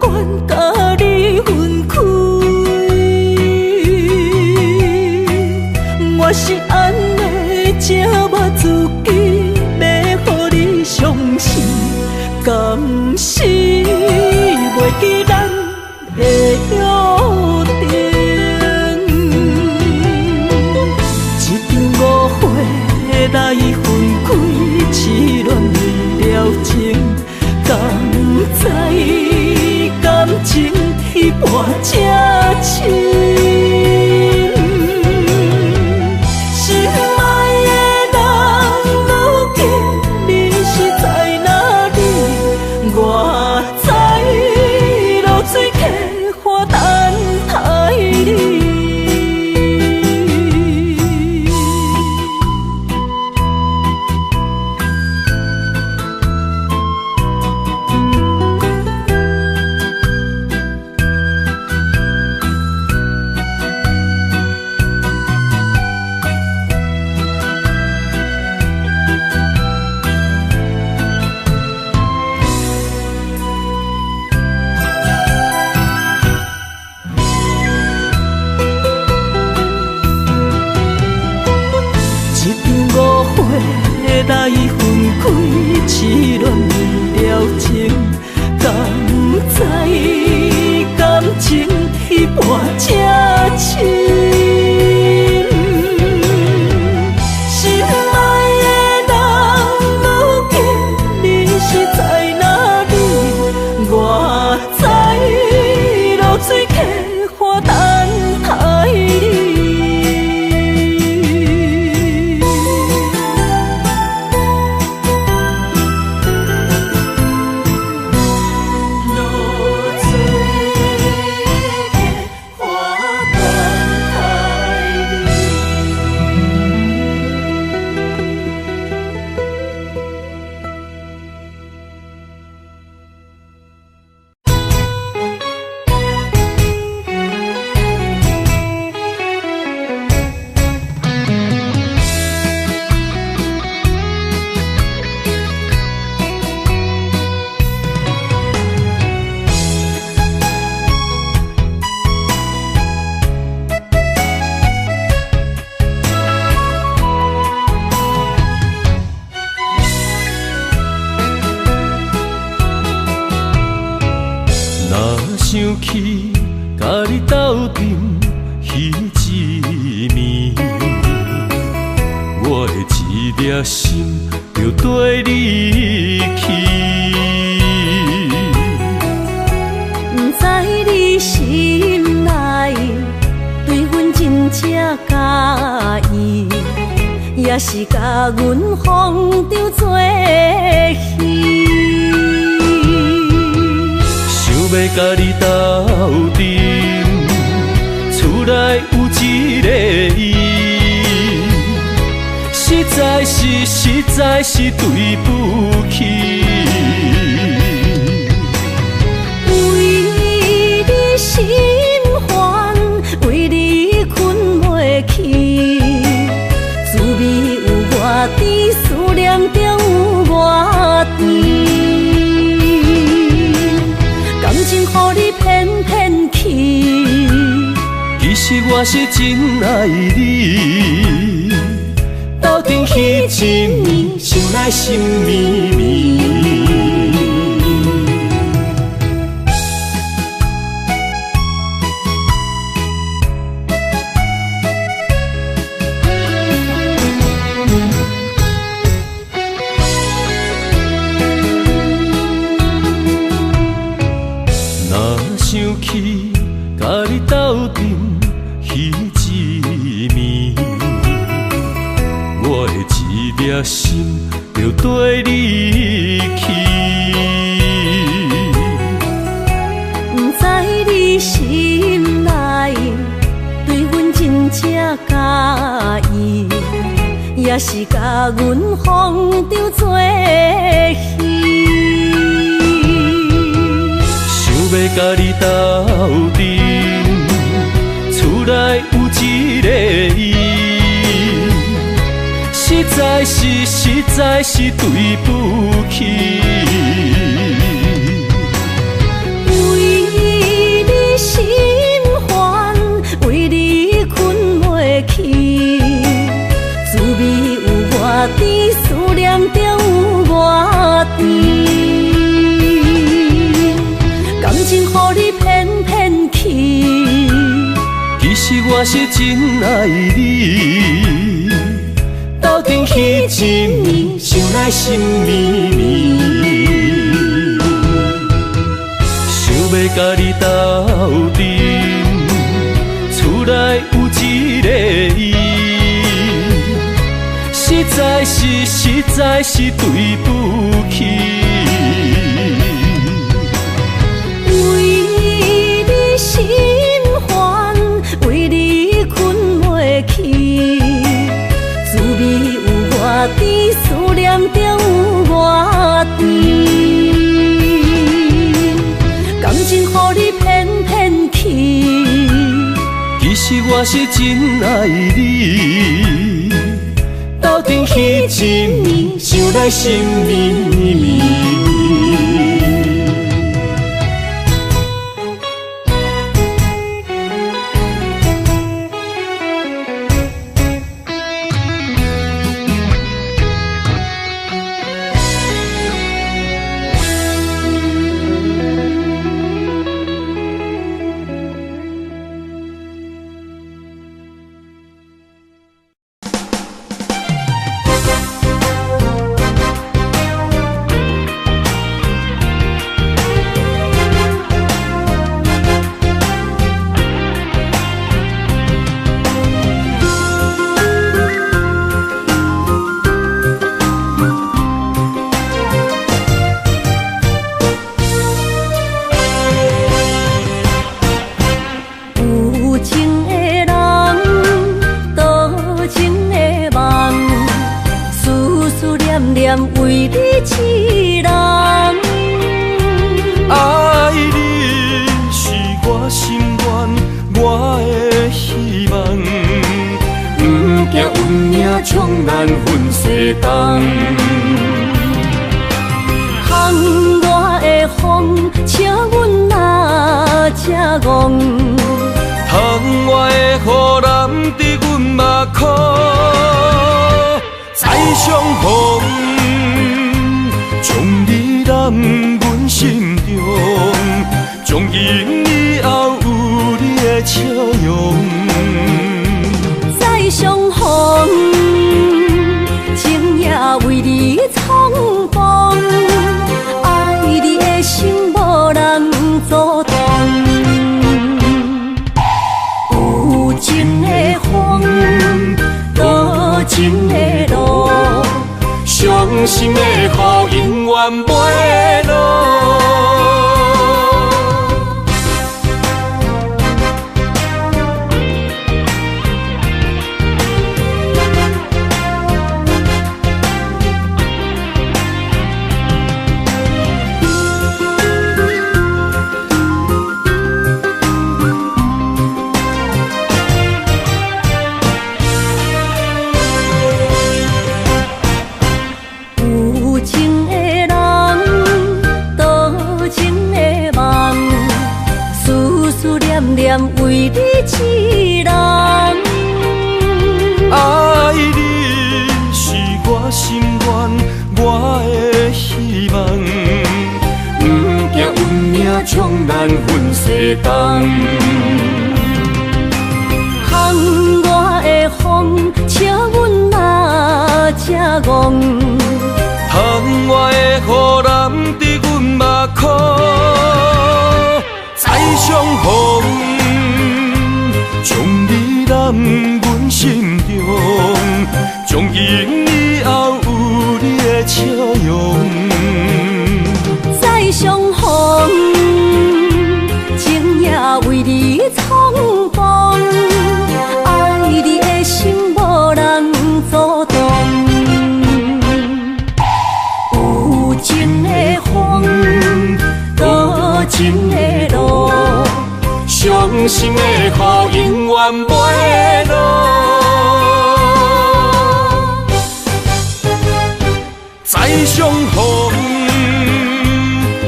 不愿甲你分开。我是安尼才我自己，要予你相信，甘是袂记咱的约定。来分开，痴恋为了情，甘知感情彼半才深。心爱的人，如今你是在哪里？我在流水客花等待你。来分开，痴恋为了情，甘知感情彼半才深。心爱的人，如今你是在哪里？我在流水客花等待你。想起甲你斗阵彼一暝，我的一粒心就跟你去。不知你心内对阮真正介意，也是甲阮风中做戏。要甲你斗阵，厝内有一个伊，实在是对不起。为你心烦，为你困袂去，滋味有偌甜，思念就有偌甜。感情予你骗骗去，其实我是真爱你。斗阵彼一暝，想来心绵绵。做离去。不知你心内对阮真正介意，也是甲阮放着做戏。想要甲你斗阵，厝内有一个伊，实在是对不起。为你心烦，为你困袂去，滋味有偌甜，思念就有偌甜。感情予你骗骗去，其实我是真爱你，斗阵彼一暝，想来心绵绵。想要甲你斗阵，厝内有一个伊，实在是对不起。为你心烦，为你困袂去，滋味有偌甜，思念就有偌甜。感情予你骗骗去，其实我是真爱你，斗阵彼一暝，想来心绵绵。为你痴人，爱你是我心愿，我的希望。不惊运命冲咱分西东，窗外的风笑阮哪只戆，窗外的雨淋伫阮目眶，再相逢。将你揽阮心中，从今以后有你的笑容。再相逢，情也为你冲动，爱你的心无人阻挡。有情的风，多情的路。伤心的雨永远袂落。为你痴人，爱你是我心愿，我的希望。不惊运命冲咱分西东，窗外的风笑阮哪只戆，窗外的雨淋伫阮目眶，再相逢。将你揽阮心中，从今以后有你的笑情的路，伤心的雨永远袂落。再相逢，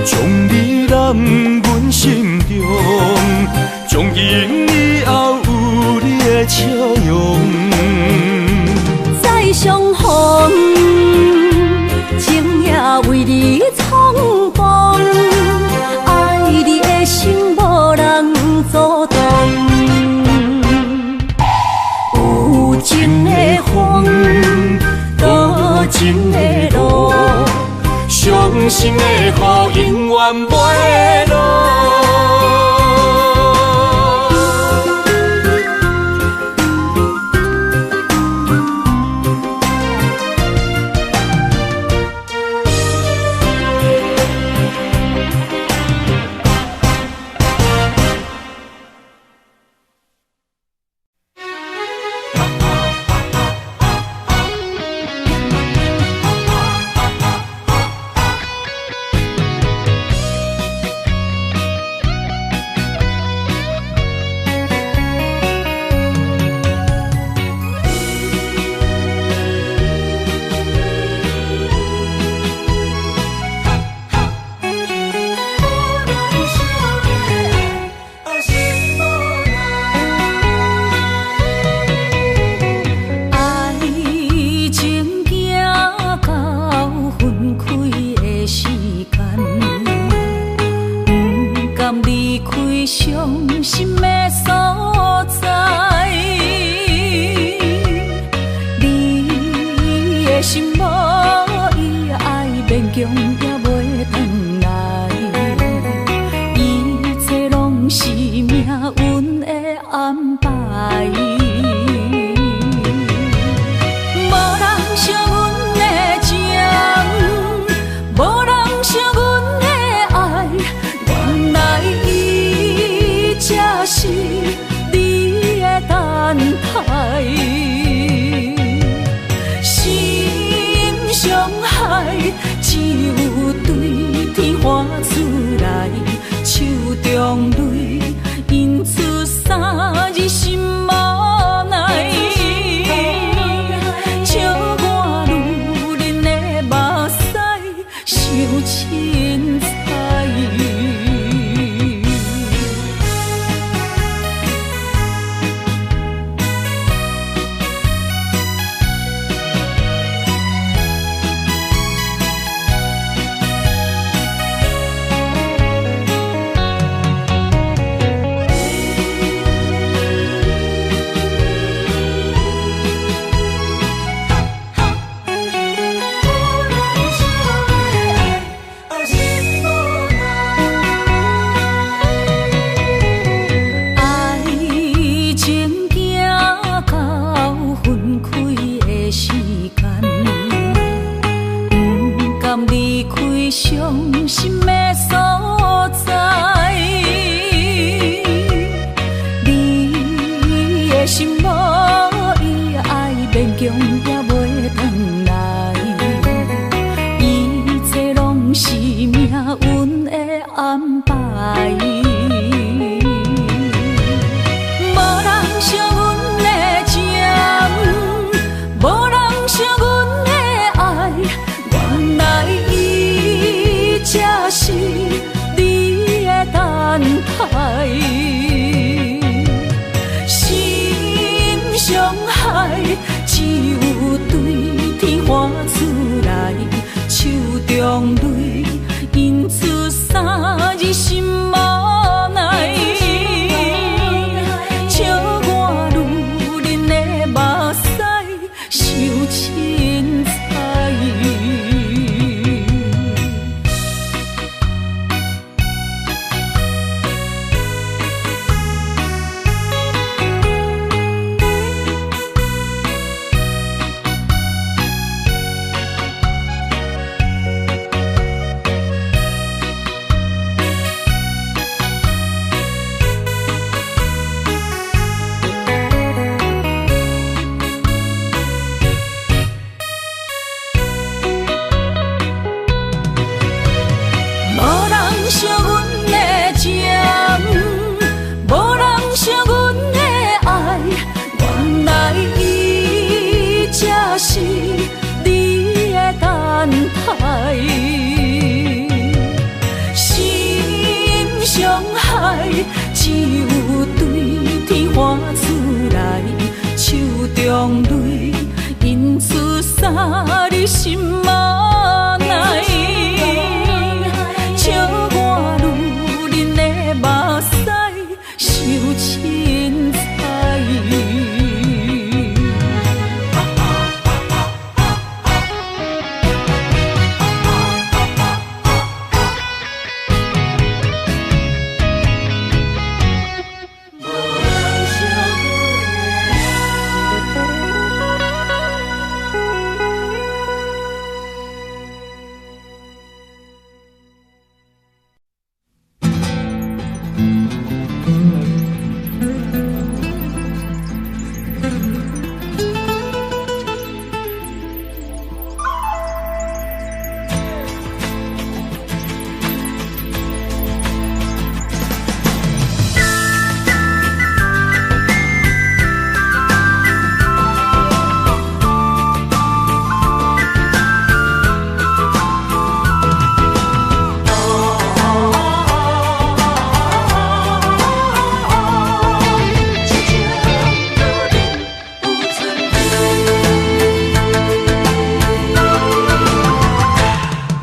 将你揽阮心中，从今以后有你的笑容。再相逢，情也为你冲动，爱你的心无人阻挡。有情的风，多情的路，伤心的雨永远袂落。伤心的所在，你的心无伊爱勉强也袂转来，一切拢是命运的安排。无人惜阮的情，无人惜阮的爱，原来伊才是伤害，只有对天花出来，手中泪印出啥你心嘛奈，笑我女人的目屎受凊彩。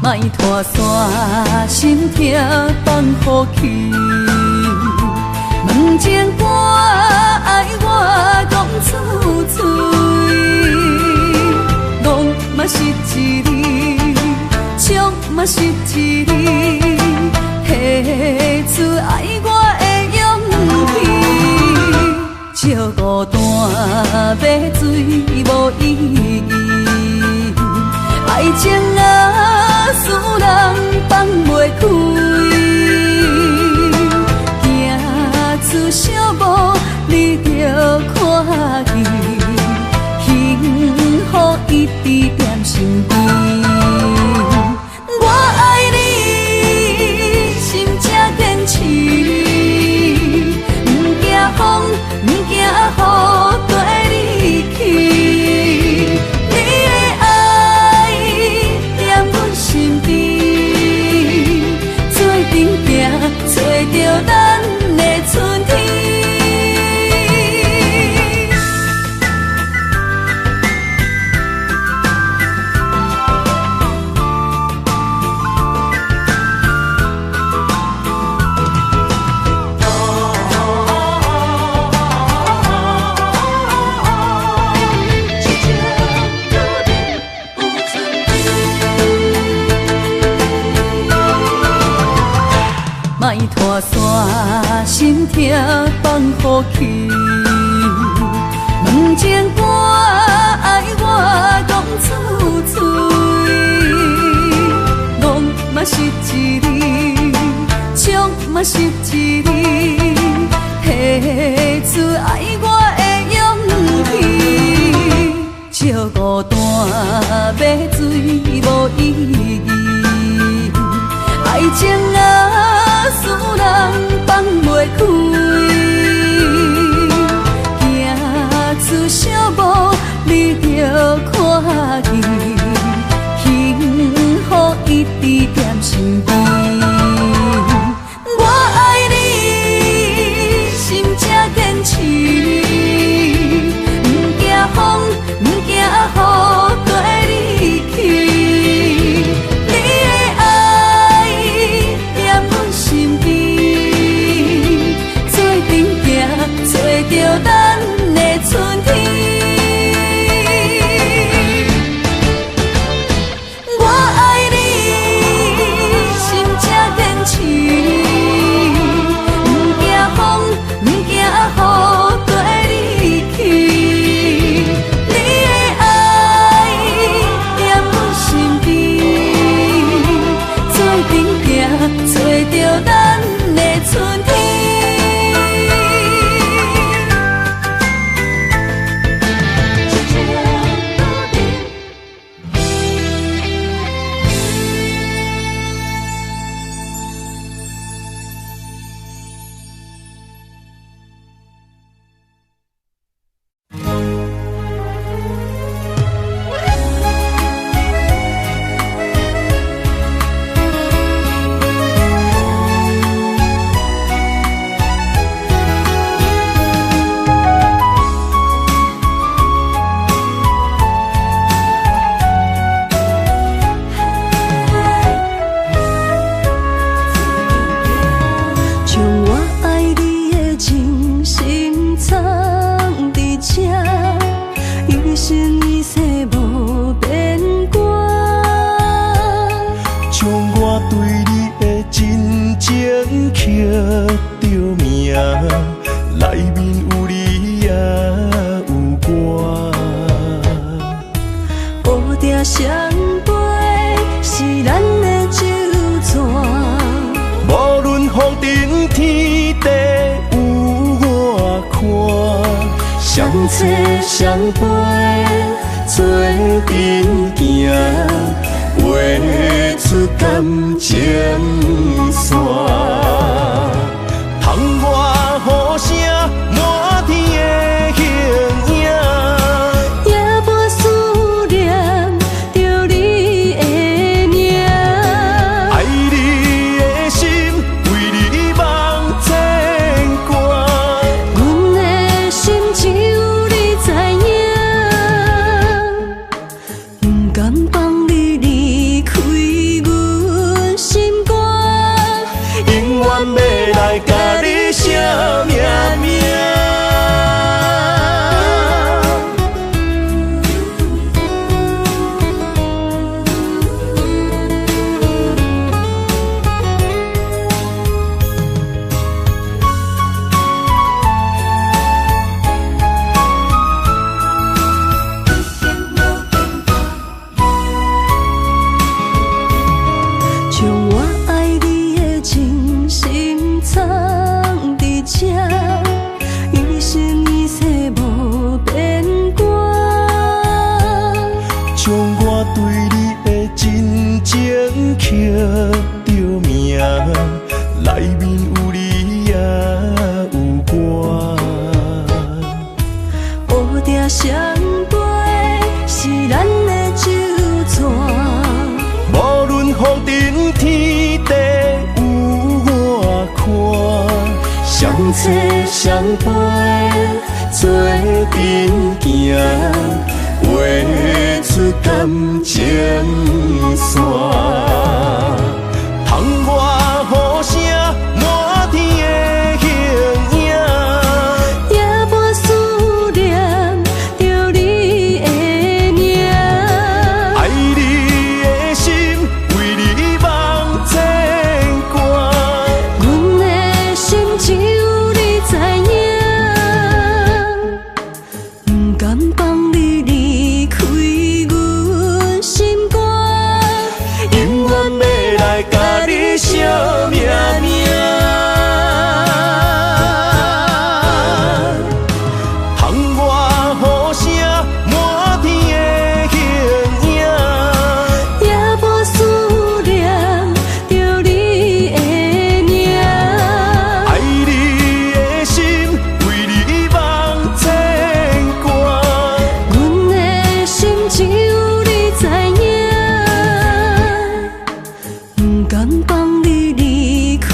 莫拖山心痛放予去，问情歌爱我讲出嘴，戆嘛是一字，唱嘛是一字，写出爱我的勇气，笑孤单要水无意义，爱情啊，使人放袂开，行出小步，你着看见，幸福一直踮身边。我爱你，心这坚持，不惊风，不惊雨跟你去。找着咱的春天。莫拖山心痛放予去，问情歌爱我讲出嘴，戆嘛是一字，唱嘛是一字，写出爱我的勇气，笑孤单要水无意义，爱情啊，使人放袂开，行出小步，你着看见，幸福一直踮身边。我爱你，心这坚持，不惊风，不惊雨跟你去。你的爱情刻着名，内面有你也有我。乌蝶双飞是咱的酒泉，无论风尘天地有我看，相切相陪做阵行，画出感情线。窗外雨声满天的形影，夜半思念着你的名。爱你的心为你梦牵挂，阮的心只有你知影，不甘放你离开阮心肝，永远要来甲你写命名。将我爱你的真心藏伫这，一生一世无变卦。将我对你的真情刻着名，内面有你也有我。乌蝶双飞是咱的酒泉，无论风尘天地有我看，相切相陪做阵行，画出感情线。窗外雨声满天的形影，夜半思念着你的名。爱你的心为你梦牵挂，阮的心只有你知影，不甘放你离开阮心肝，永远要来甲你写命名。窗外雨声满天的形影，夜半思念着你的名。爱你的心为你梦牵挂，阮的心只有你知影，不甘放你离开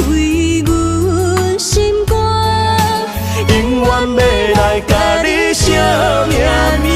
阮心肝，永远要来甲你写命名。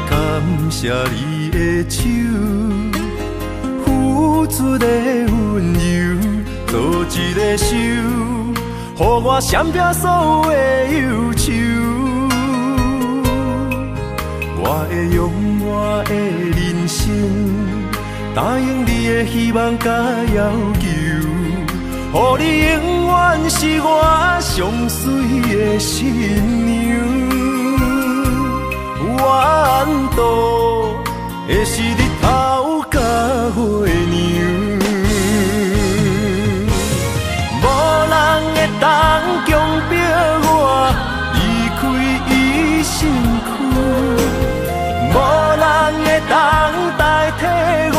感谢你的手，付出的温柔，做一个手，予我闪避所有的忧愁。我会用我的人生，答应你的希望甲要求，予你永远是我上水的新娘。缘路会是日头甲月亮，无人会当强迫我离开伊身躯，无人会当代替我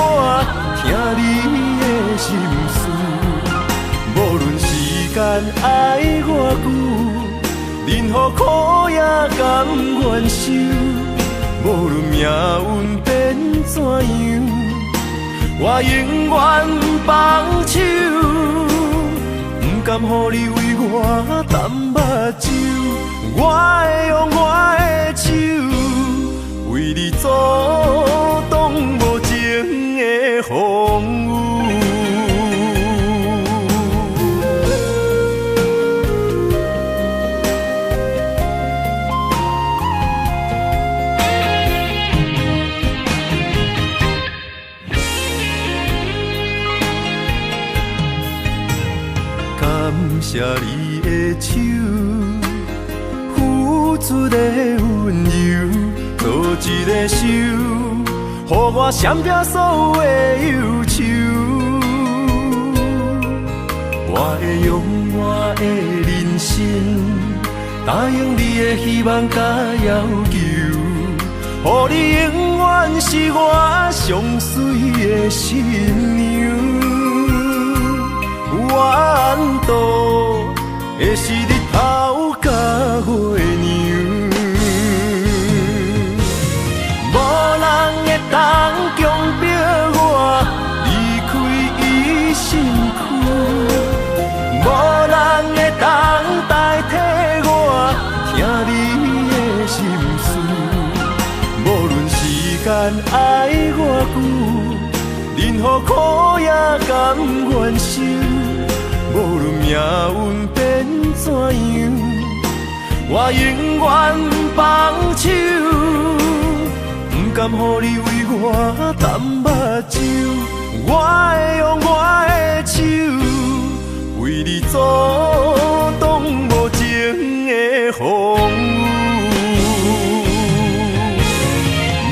听你的心事。无论时间爱偌久，任何苦也甘愿受。无论命运变怎样，我永远放手。不甘予你为我淡目睭，我会用我的手为你阻挡无情的风雨。感谢你的手，付出的温柔，做一个手，予我闪避所有的忧愁。我会用我的人生，答应你的希望甲要求，予你永远是我上水的新娘。缘途会是日头甲月亮，无人会当强迫我离开伊身躯，无人会当代替我听你的心事。无论时间爱偌久，任何苦也甘愿受。无论命运变怎样，我永远放手。不甘予你为我淡目睭，我会用我的手为你阻挡无情的风雨。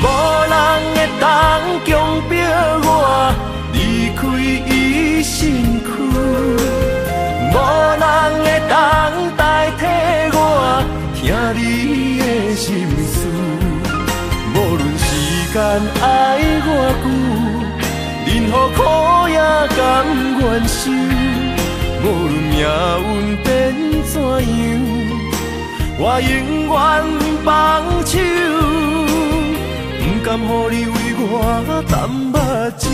无人会当强迫我离开伊身躯，无人会当代替我听你的心事。无论时间爱偌久，任何苦也甘愿受。无论命运变怎样，我永远放手。不甘予你为我淡目睭，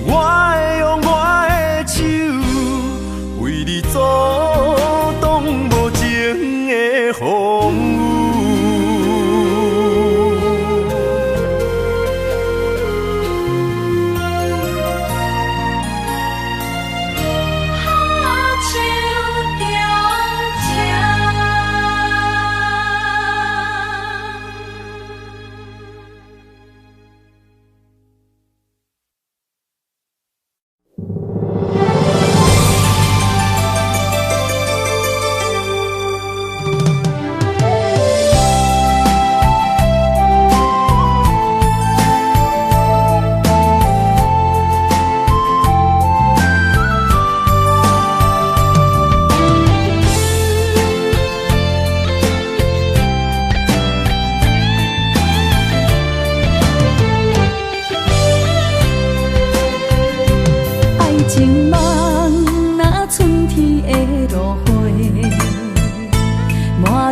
我会用我的手为你阻挡无情的风雨。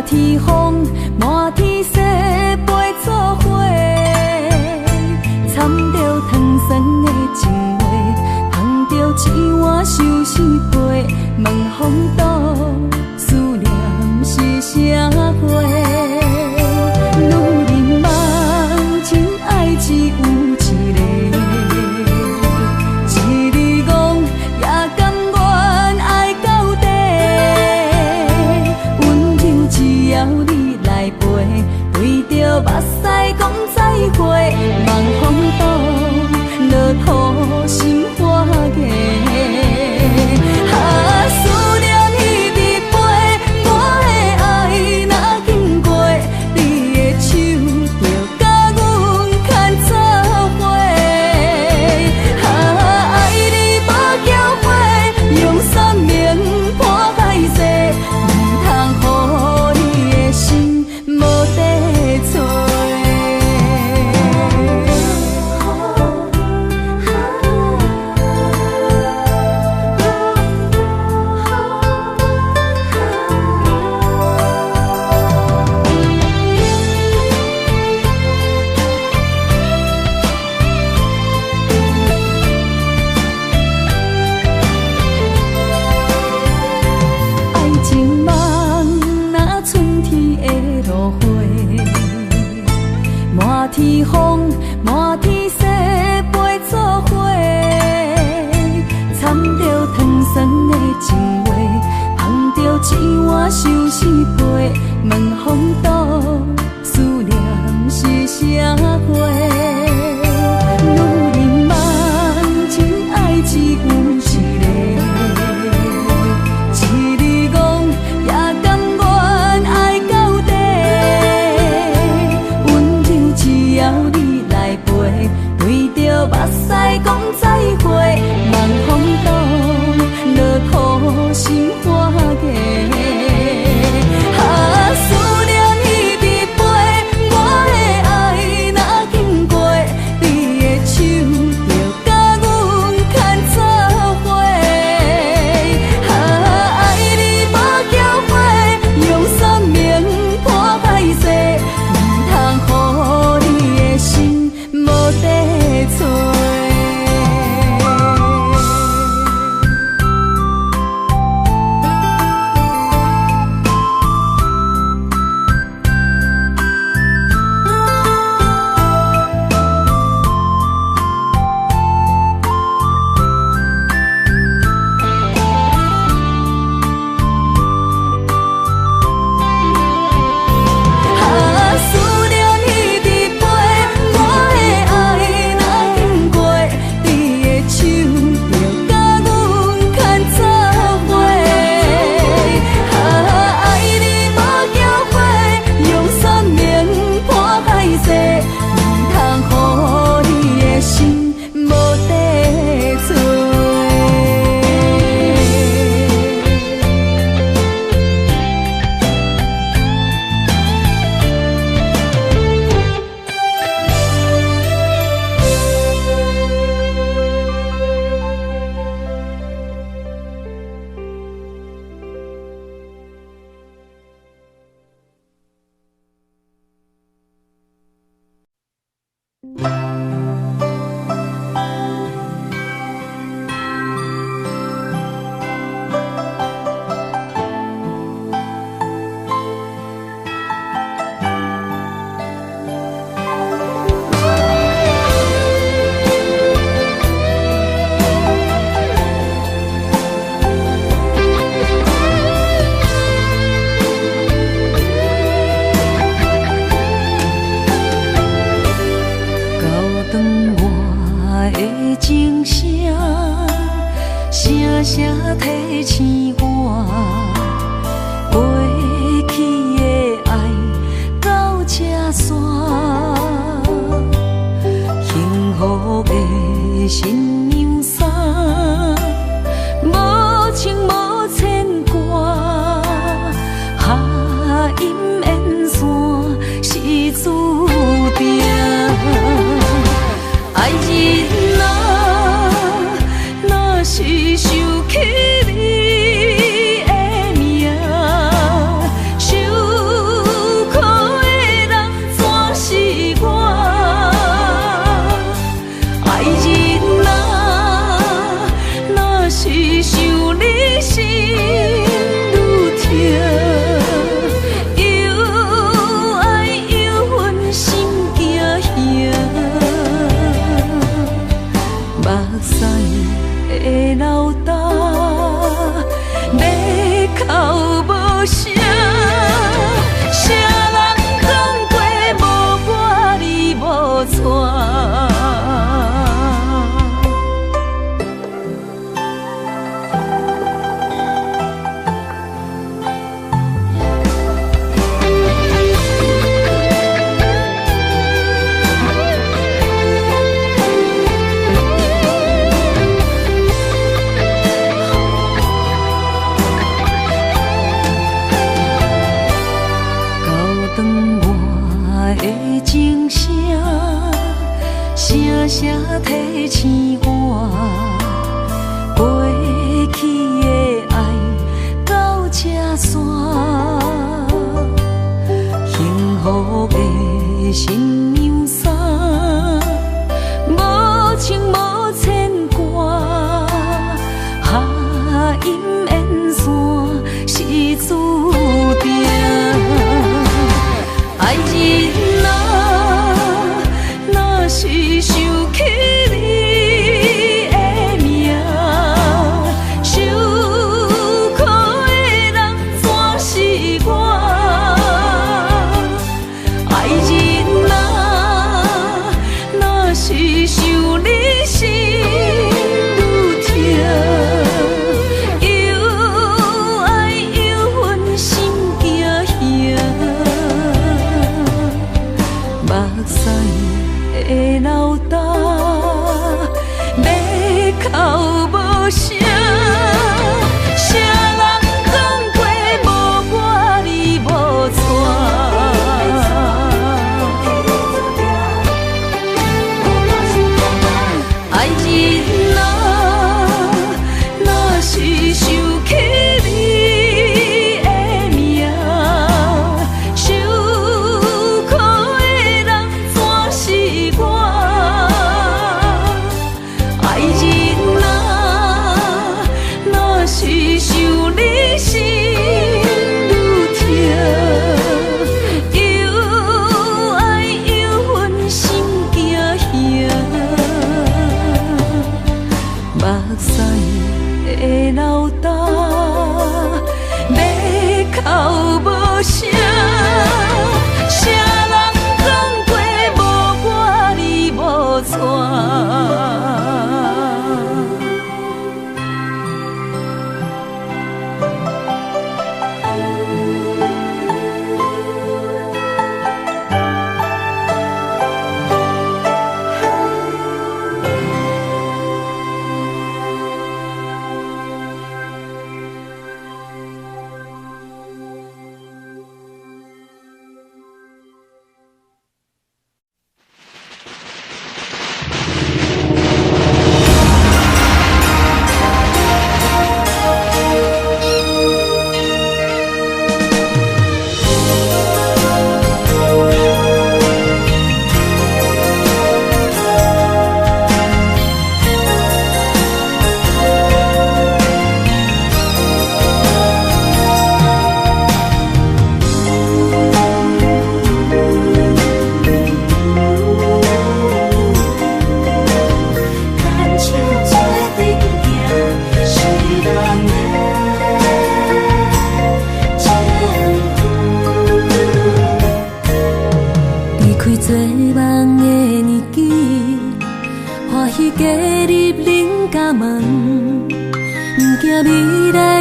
天风，满天雪，陪作伙，掺着糖酸的情话，捧着一碗相思杯，问风度，思念是啥货？女人梦情爱只有一个，一日戆也甘愿爱到底。只要你来陪，对着目屎讲再会，望风度，落土心花芽。思念一直飞，我的爱若经过，你的手就甲阮牵做伙。爱你无后悔，用生命破海誓。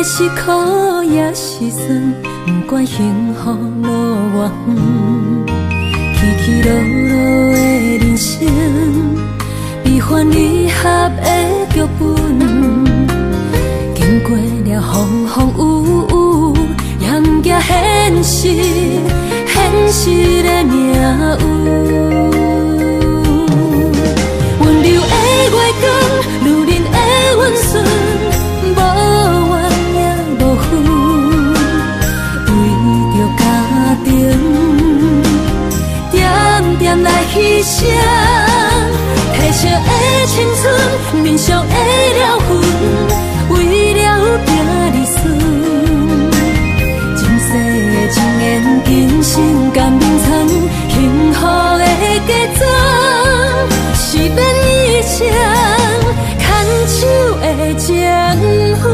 是苦也是酸，不管幸福路偌远，起起落落的人生，悲欢离合的剧本，经过了风风雨雨，严加现实，现实的命运。温柔的月光，女人的温顺，无怨也无恨，为着家庭，点点来牺牲。褪色的青春，面上的了痕，为了拼儿孙。前世情缘，今生甘眠藏，幸福的家庄，是变一场牵手的情分。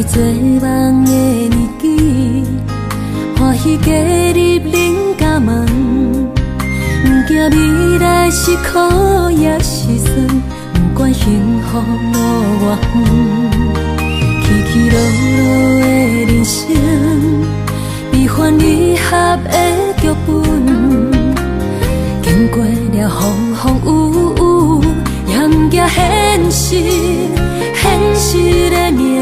做梦的年纪，欢喜加入恁家门，不惊未来是苦也是酸，不管幸福路偌远，起起落落的人生，悲欢离合的剧本，经过了风风雨雨，严加现实，现实的命运。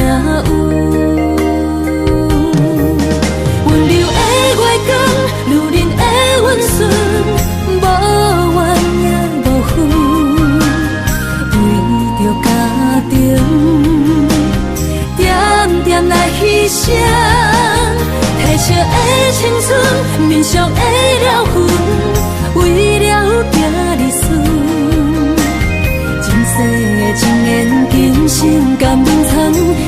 温柔的月光，女人的温顺，无怨也无恨，为着家庭，点点来牺牲。褪色的青春，面上的了痕，为了拼儿孙。前世情缘，今生甘眠藏，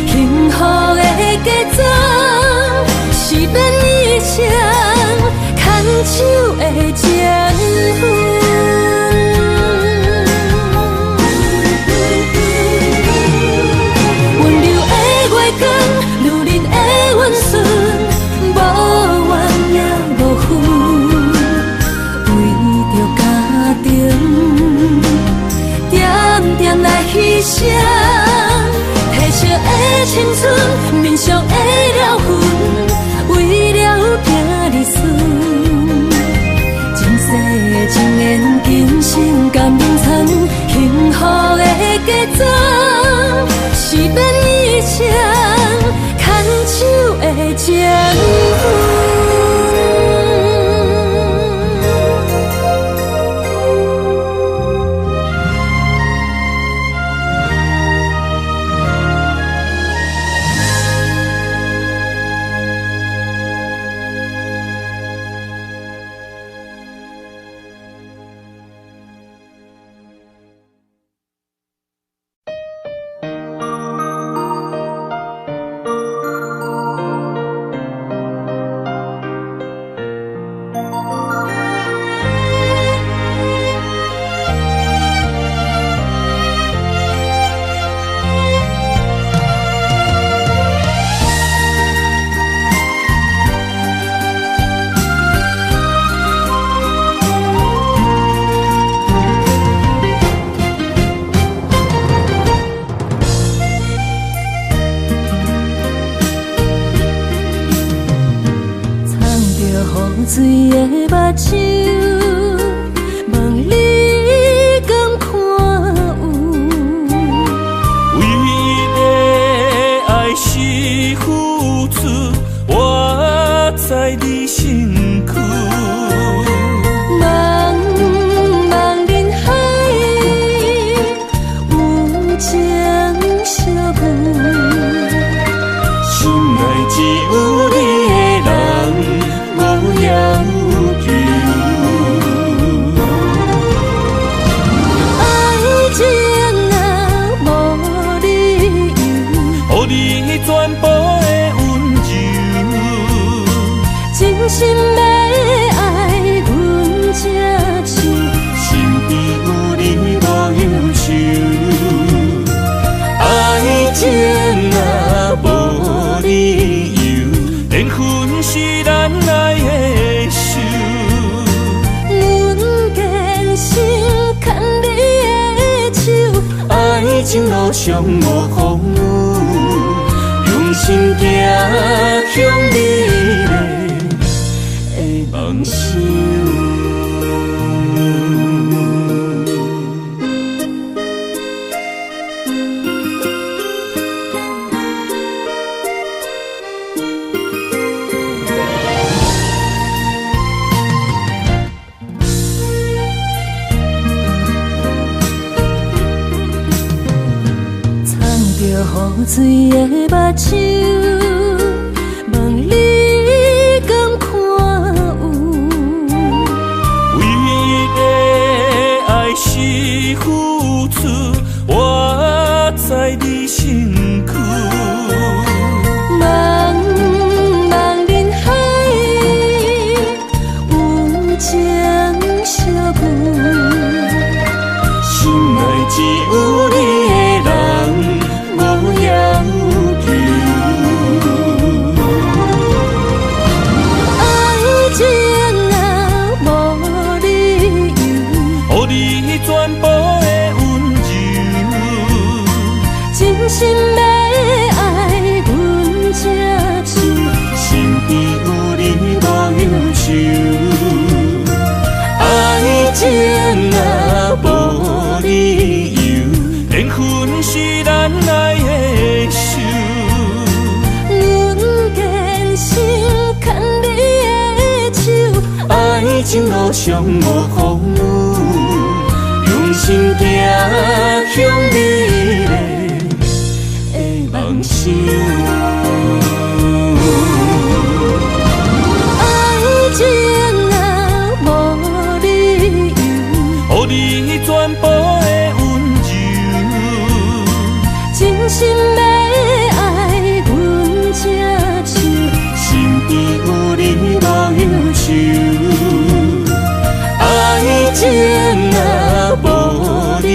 幸福的家庄，是变一场牵手的情分。温柔的月光，女人的温顺，无怨也无恨，为着家庭，点点来牺牲。褪色的青春，面上的了痕，为了拼儿孙。前世情缘，今生甘眠藏，幸福的家庄，是变一场牵手的情分。水的目睭，望你敢看有？为了爱是付出，我在你身躯。茫茫人海，有情相伴，心内只有你的人。无要求，爱情啊无理由，予你全部的温柔，真心要爱阮才像，身边有你无情路上无风雨，用心行向美丽的梦想。雨水的目睭，问你敢看有？唯一的爱是付出，我在你身躯。茫茫人海，有情相伴，心内只有你的人。心要爱阮才手，身边有你无忧愁。爱情若无理由，缘分是咱来的手。阮坚守牵你的手，爱情路上无风雨，用心行向美丽。梦想，爱情若无理由，予你全部的温柔，真心要爱阮才手，身边有你无忧愁。爱情若无理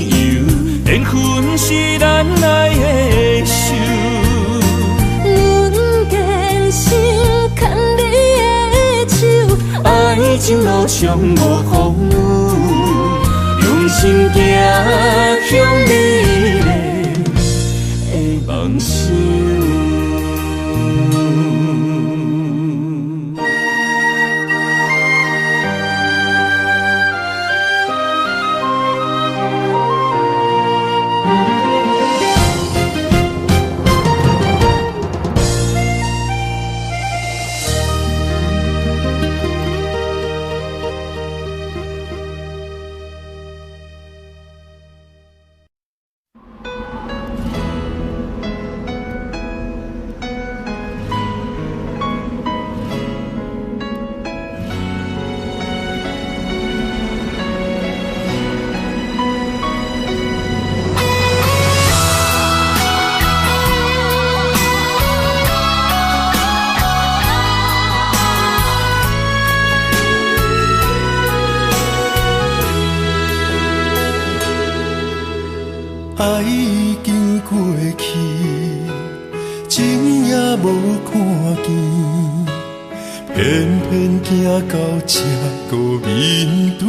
由，缘分是咱来的。爱情路上无风雨，用心行向美丽的梦想。爱已经过去，情也无看见，偏偏行到这个面对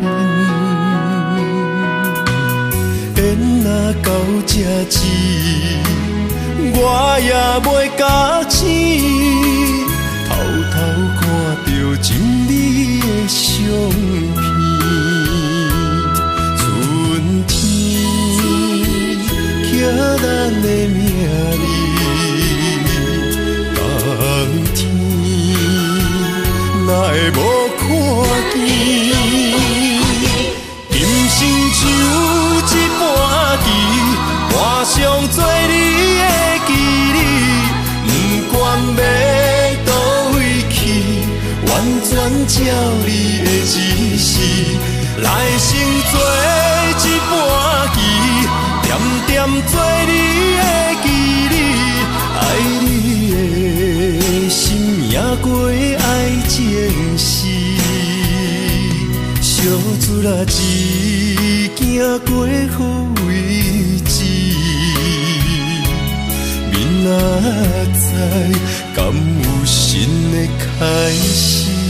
面。缘若到这时，我也袂假死，偷偷看到真美的相片。咱的命里，冬天哪会无看见？今生像一盘棋，换上做你的记忆，不管要倒位去，完全照你的指示，来生做一盘棋。点点做你的记忆，爱你的心也过爱情事，小船啊一行过好位置，明仔载敢有新的开始？